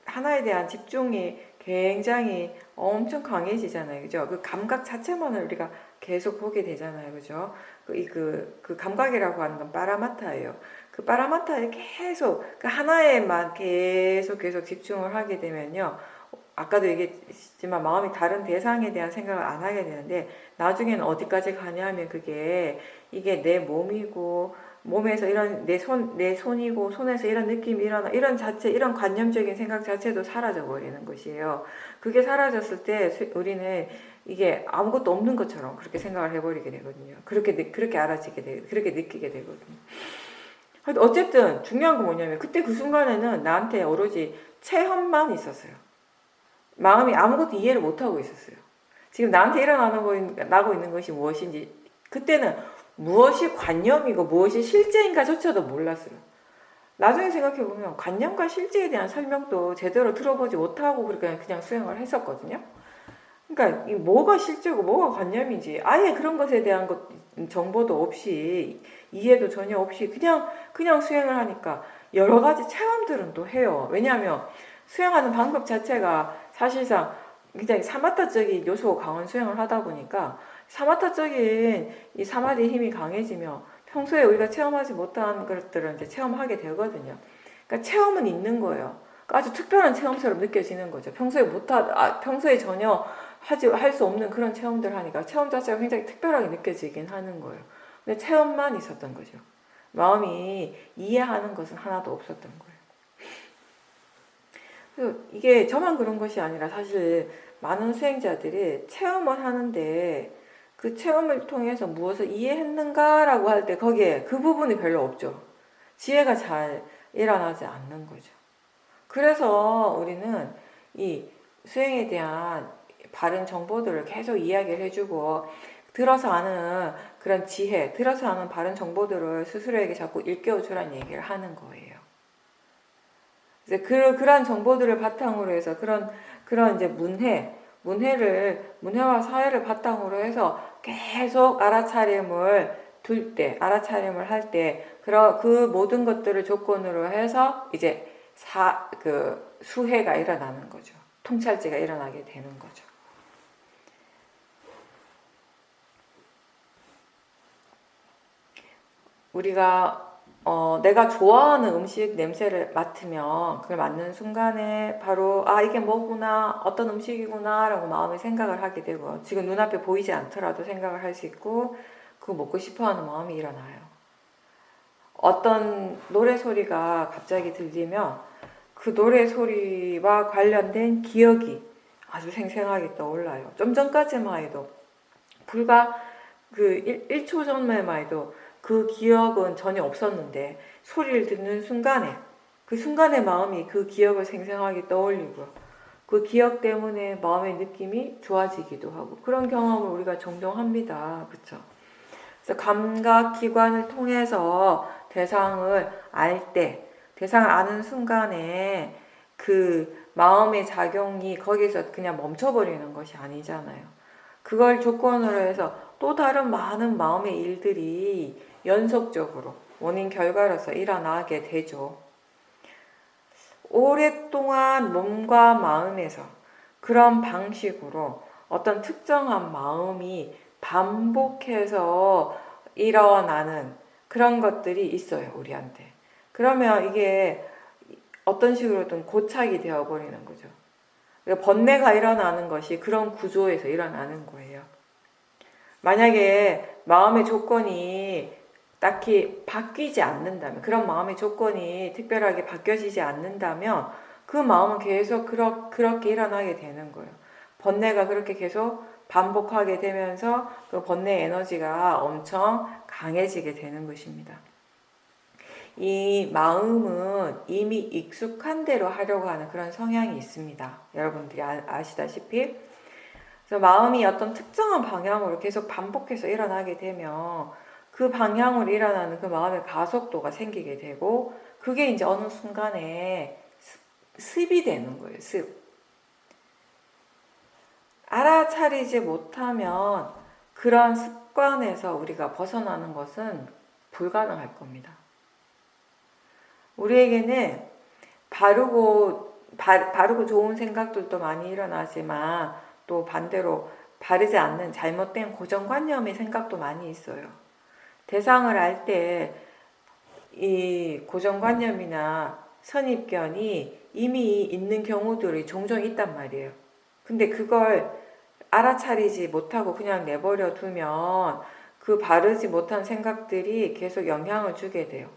하나에 대한 집중이 굉장히 엄청 강해지잖아요. 그죠? 그 감각 자체만을 우리가 계속 보게 되잖아요. 그죠? 그 감각이라고 하는 건 파라마타예요. 그 파라마타에 계속, 그 하나에만 계속 집중을 하게 되면요. 아까도 얘기했지만 마음이 다른 대상에 대한 생각을 안 하게 되는데 나중에는 어디까지 가냐면 이게 내 몸이고 몸에서 이런 내 손이고 손에서 이런 느낌이 일어나 이런 관념적인 생각 자체도 사라져 버리는 것이에요. 그게 사라졌을 때 우리는 이게 아무것도 없는 것처럼 그렇게 생각을 해버리게 되거든요. 그렇게 그렇게 느끼게 되거든요. 어쨌든 중요한 건 뭐냐면 그때 그 순간에는 나한테 오로지 체험만 있었어요. 마음이 아무것도 이해를 못하고 있었어요. 지금 나한테 나고 있는 것이 무엇인지 그때는 무엇이 관념이고 무엇이 실제인가조차도 몰랐어요. 나중에 생각해보면 관념과 실제에 대한 설명도 제대로 들어보지 못하고 그냥 수행을 했었거든요. 그러니까 뭐가 실제고 뭐가 관념인지 아예 그런 것에 대한 정보도 없이 이해도 전혀 없이 그냥 수행을 하니까 여러 가지 체험들은 또 해요. 왜냐하면 수행하는 방법 자체가 사실상 굉장히 사마타적인 요소가 강한 수행을 하다 보니까 사마타적인 이 사마디의 힘이 강해지면 평소에 우리가 체험하지 못한 것들을 이제 체험하게 되거든요. 그러니까 체험은 있는 거예요. 그러니까 아주 특별한 체험처럼 느껴지는 거죠. 평소에 전혀 할 수 없는 그런 체험들 하니까 체험 자체가 굉장히 특별하게 느껴지긴 하는 거예요. 근데 체험만 있었던 거죠. 마음이 이해하는 것은 하나도 없었던 거예요. 그래서 이게 저만 그런 것이 아니라 사실 많은 수행자들이 체험을 하는데 그 체험을 통해서 무엇을 이해했는가라고 할 때 거기에 그 부분이 별로 없죠. 지혜가 잘 일어나지 않는 거죠. 그래서 우리는 이 수행에 대한 바른 정보들을 계속 이야기를 해주고 들어서 아는 그런 지혜, 들어서 아는 바른 정보들을 스스로에게 자꾸 일깨워주라는 얘기를 하는 거예요. 이제 그런 정보들을 바탕으로 해서 그런 이제 문해와 사회를 바탕으로 해서 계속 알아차림을 할 때, 그 모든 것들을 조건으로 해서 이제 수혜가 일어나는 거죠. 통찰지가 일어나게 되는 거죠. 우리가 내가 좋아하는 음식 냄새를 맡으면 그걸 맡는 순간에 바로 이게 뭐구나, 어떤 음식이구나 라고 마음에 생각을 하게 되고, 지금 눈앞에 보이지 않더라도 생각을 할 수 있고 그거 먹고 싶어하는 마음이 일어나요. 어떤 노래 소리가 갑자기 들리면 그 노래 소리와 관련된 기억이 아주 생생하게 떠올라요. 좀 전까지만 해도, 불과 그 1초 전에만 해도 그 기억은 전혀 없었는데 소리를 듣는 순간에 그 순간의 마음이 그 기억을 생생하게 떠올리고 그 기억 때문에 마음의 느낌이 좋아지기도 하고, 그런 경험을 우리가 종종 합니다. 그렇죠? 그래서 감각기관을 통해서 대상을 대상을 아는 순간에 그 마음의 작용이 거기서 그냥 멈춰버리는 것이 아니잖아요. 그걸 조건으로 해서 또 다른 많은 마음의 일들이 연속적으로 원인 결과로서 일어나게 되죠. 오랫동안 몸과 마음에서 그런 방식으로 어떤 특정한 마음이 반복해서 일어나는 그런 것들이 있어요, 우리한테. 그러면 이게 어떤 식으로든 고착이 되어버리는 거죠. 그러니까 번뇌가 일어나는 것이 그런 구조에서 일어나는 거예요. 만약에 마음의 조건이 딱히 바뀌지 않는다면, 그런 마음의 조건이 특별하게 바뀌어지지 않는다면 그 마음은 계속 그렇게 일어나게 되는 거예요. 번뇌가 그렇게 계속 반복하게 되면서 그 번뇌 에너지가 엄청 강해지게 되는 것입니다. 이 마음은 이미 익숙한 대로 하려고 하는 그런 성향이 있습니다. 여러분들이 아시다시피. 그래서 마음이 어떤 특정한 방향으로 계속 반복해서 일어나게 되면 그 방향으로 일어나는 그 마음의 가속도가 생기게 되고, 그게 이제 어느 순간에 습이 되는 거예요. 습. 알아차리지 못하면 그런 습관에서 우리가 벗어나는 것은 불가능할 겁니다. 우리에게는 바르고 좋은 생각들도 많이 일어나지만 또 반대로 바르지 않는 잘못된 고정관념의 생각도 많이 있어요. 대상을 알 때 이 고정관념이나 선입견이 이미 있는 경우들이 종종 있단 말이에요. 근데 그걸 알아차리지 못하고 그냥 내버려 두면 그 바르지 못한 생각들이 계속 영향을 주게 돼요.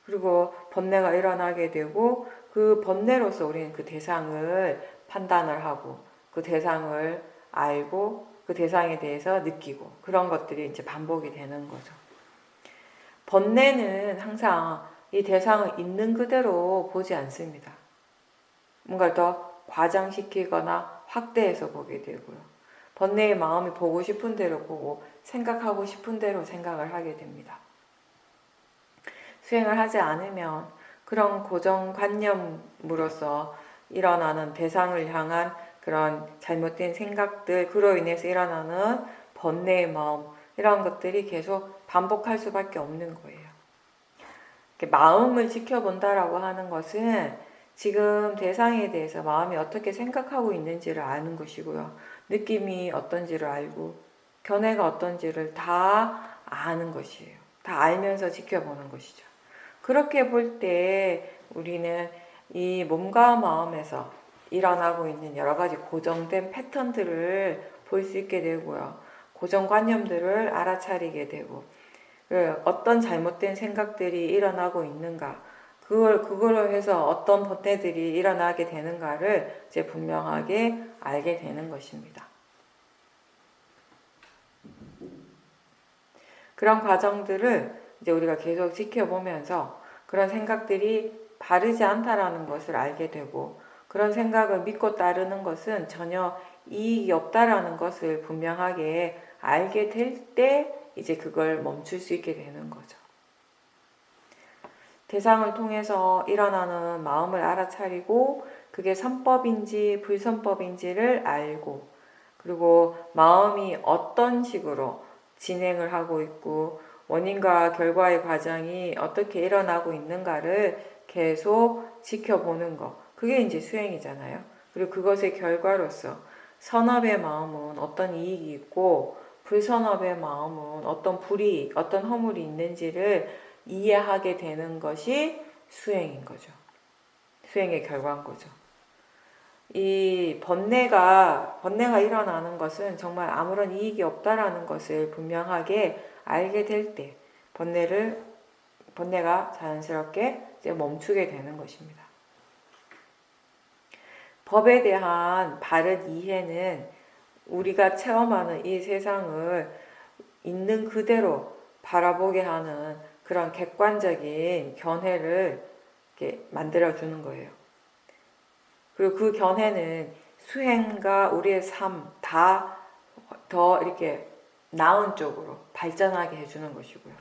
그리고 번뇌가 일어나게 되고, 그 번뇌로서 우리는 그 대상을 판단을 하고 그 대상을 알고 그 대상에 대해서 느끼고, 그런 것들이 이제 반복이 되는 거죠. 번뇌는 항상 이 대상을 있는 그대로 보지 않습니다. 뭔가를 더 과장시키거나 확대해서 보게 되고요. 번뇌의 마음이 보고 싶은 대로 보고 생각하고 싶은 대로 생각을 하게 됩니다. 수행을 하지 않으면 그런 고정관념으로서 일어나는 대상을 향한 그런 잘못된 생각들, 그로 인해서 일어나는 번뇌의 마음, 이런 것들이 계속 반복할 수밖에 없는 거예요. 마음을 지켜본다라고 하는 것은 지금 대상에 대해서 마음이 어떻게 생각하고 있는지를 아는 것이고요. 느낌이 어떤지를 알고 견해가 어떤지를 다 아는 것이에요. 다 알면서 지켜보는 것이죠. 그렇게 볼 때 우리는 이 몸과 마음에서 일어나고 있는 여러 가지 고정된 패턴들을 볼 수 있게 되고요. 고정관념들을 알아차리게 되고, 어떤 잘못된 생각들이 일어나고 있는가, 그걸로 해서 어떤 번뇌들이 일어나게 되는가를 이제 분명하게 알게 되는 것입니다. 그런 과정들을 이제 우리가 계속 지켜보면서 그런 생각들이 바르지 않다라는 것을 알게 되고, 그런 생각을 믿고 따르는 것은 전혀 이익이 없다라는 것을 분명하게 알게 될 때 이제 그걸 멈출 수 있게 되는 거죠. 대상을 통해서 일어나는 마음을 알아차리고 그게 선법인지 불선법인지를 알고, 그리고 마음이 어떤 식으로 진행을 하고 있고 원인과 결과의 과정이 어떻게 일어나고 있는가를 계속 지켜보는 것, 그게 이제 수행이잖아요. 그리고 그것의 결과로서 선업의 마음은 어떤 이익이 있고 불선업의 마음은 어떤 불이익, 어떤 허물이 있는지를 이해하게 되는 것이 수행인 거죠. 수행의 결과인 거죠. 이 번뇌가 일어나는 것은 정말 아무런 이익이 없다라는 것을 분명하게 알게 될 때 번뇌가 자연스럽게 이제 멈추게 되는 것입니다. 법에 대한 바른 이해는 우리가 체험하는 이 세상을 있는 그대로 바라보게 하는 그런 객관적인 견해를 이렇게 만들어주는 거예요. 그리고 그 견해는 수행과 우리의 삶 다 더 이렇게 나은 쪽으로 발전하게 해주는 것이고요.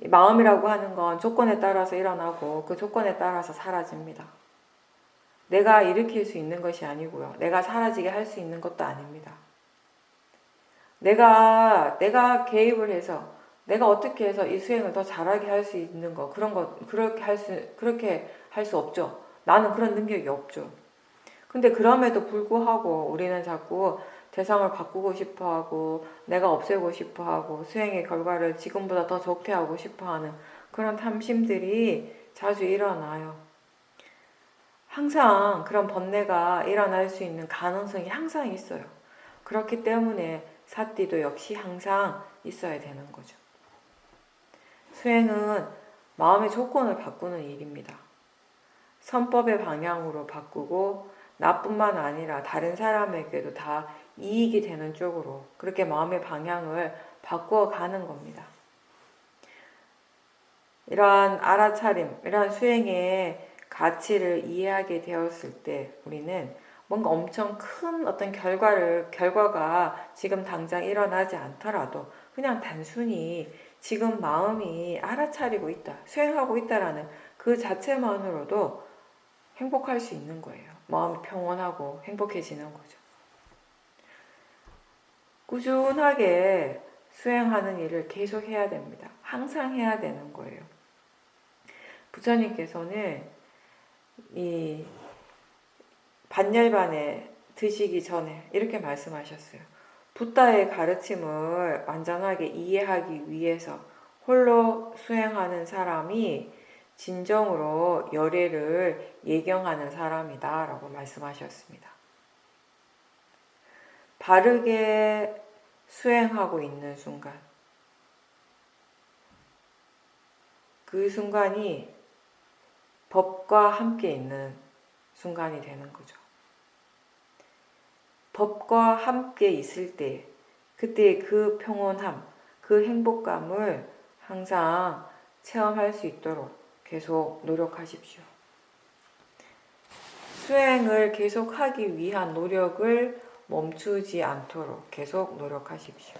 마음이라고 하는 건 조건에 따라서 일어나고 그 조건에 따라서 사라집니다. 내가 일으킬 수 있는 것이 아니고요. 내가 사라지게 할 수 있는 것도 아닙니다. 내가 개입을 해서 내가 어떻게 해서 이 수행을 더 잘하게 할 수 있는 거, 그렇게 할 수 없죠. 나는 그런 능력이 없죠. 근데 그럼에도 불구하고 우리는 자꾸 대상을 바꾸고 싶어 하고 내가 없애고 싶어 하고 수행의 결과를 지금보다 더 좋게 하고 싶어 하는 그런 탐심들이 자주 일어나요. 항상 그런 번뇌가 일어날 수 있는 가능성이 항상 있어요. 그렇기 때문에 사띠도 역시 항상 있어야 되는 거죠. 수행은 마음의 조건을 바꾸는 일입니다. 선법의 방향으로 바꾸고 나뿐만 아니라 다른 사람에게도 다 이익이 되는 쪽으로 그렇게 마음의 방향을 바꾸어 가는 겁니다. 이러한 알아차림, 이러한 수행의 가치를 이해하게 되었을 때 우리는 뭔가 엄청 큰 어떤 결과가 지금 당장 일어나지 않더라도 그냥 단순히 지금 마음이 알아차리고 있다, 수행하고 있다라는 그 자체만으로도 행복할 수 있는 거예요. 마음이 평온하고 행복해지는 거죠. 꾸준하게 수행하는 일을 계속 해야 됩니다. 항상 해야 되는 거예요. 부처님께서는 이 반열반에 드시기 전에 이렇게 말씀하셨어요. 붓다의 가르침을 완전하게 이해하기 위해서 홀로 수행하는 사람이 진정으로 열애를 예경하는 사람이다 라고 말씀하셨습니다. 바르게 수행하고 있는 순간, 그 순간이 법과 함께 있는 순간이 되는 거죠. 법과 함께 있을 때, 그때 그 평온함, 그 행복감을 항상 체험할 수 있도록 계속 노력하십시오. 수행을 계속하기 위한 노력을 멈추지 않도록 계속 노력하십시오.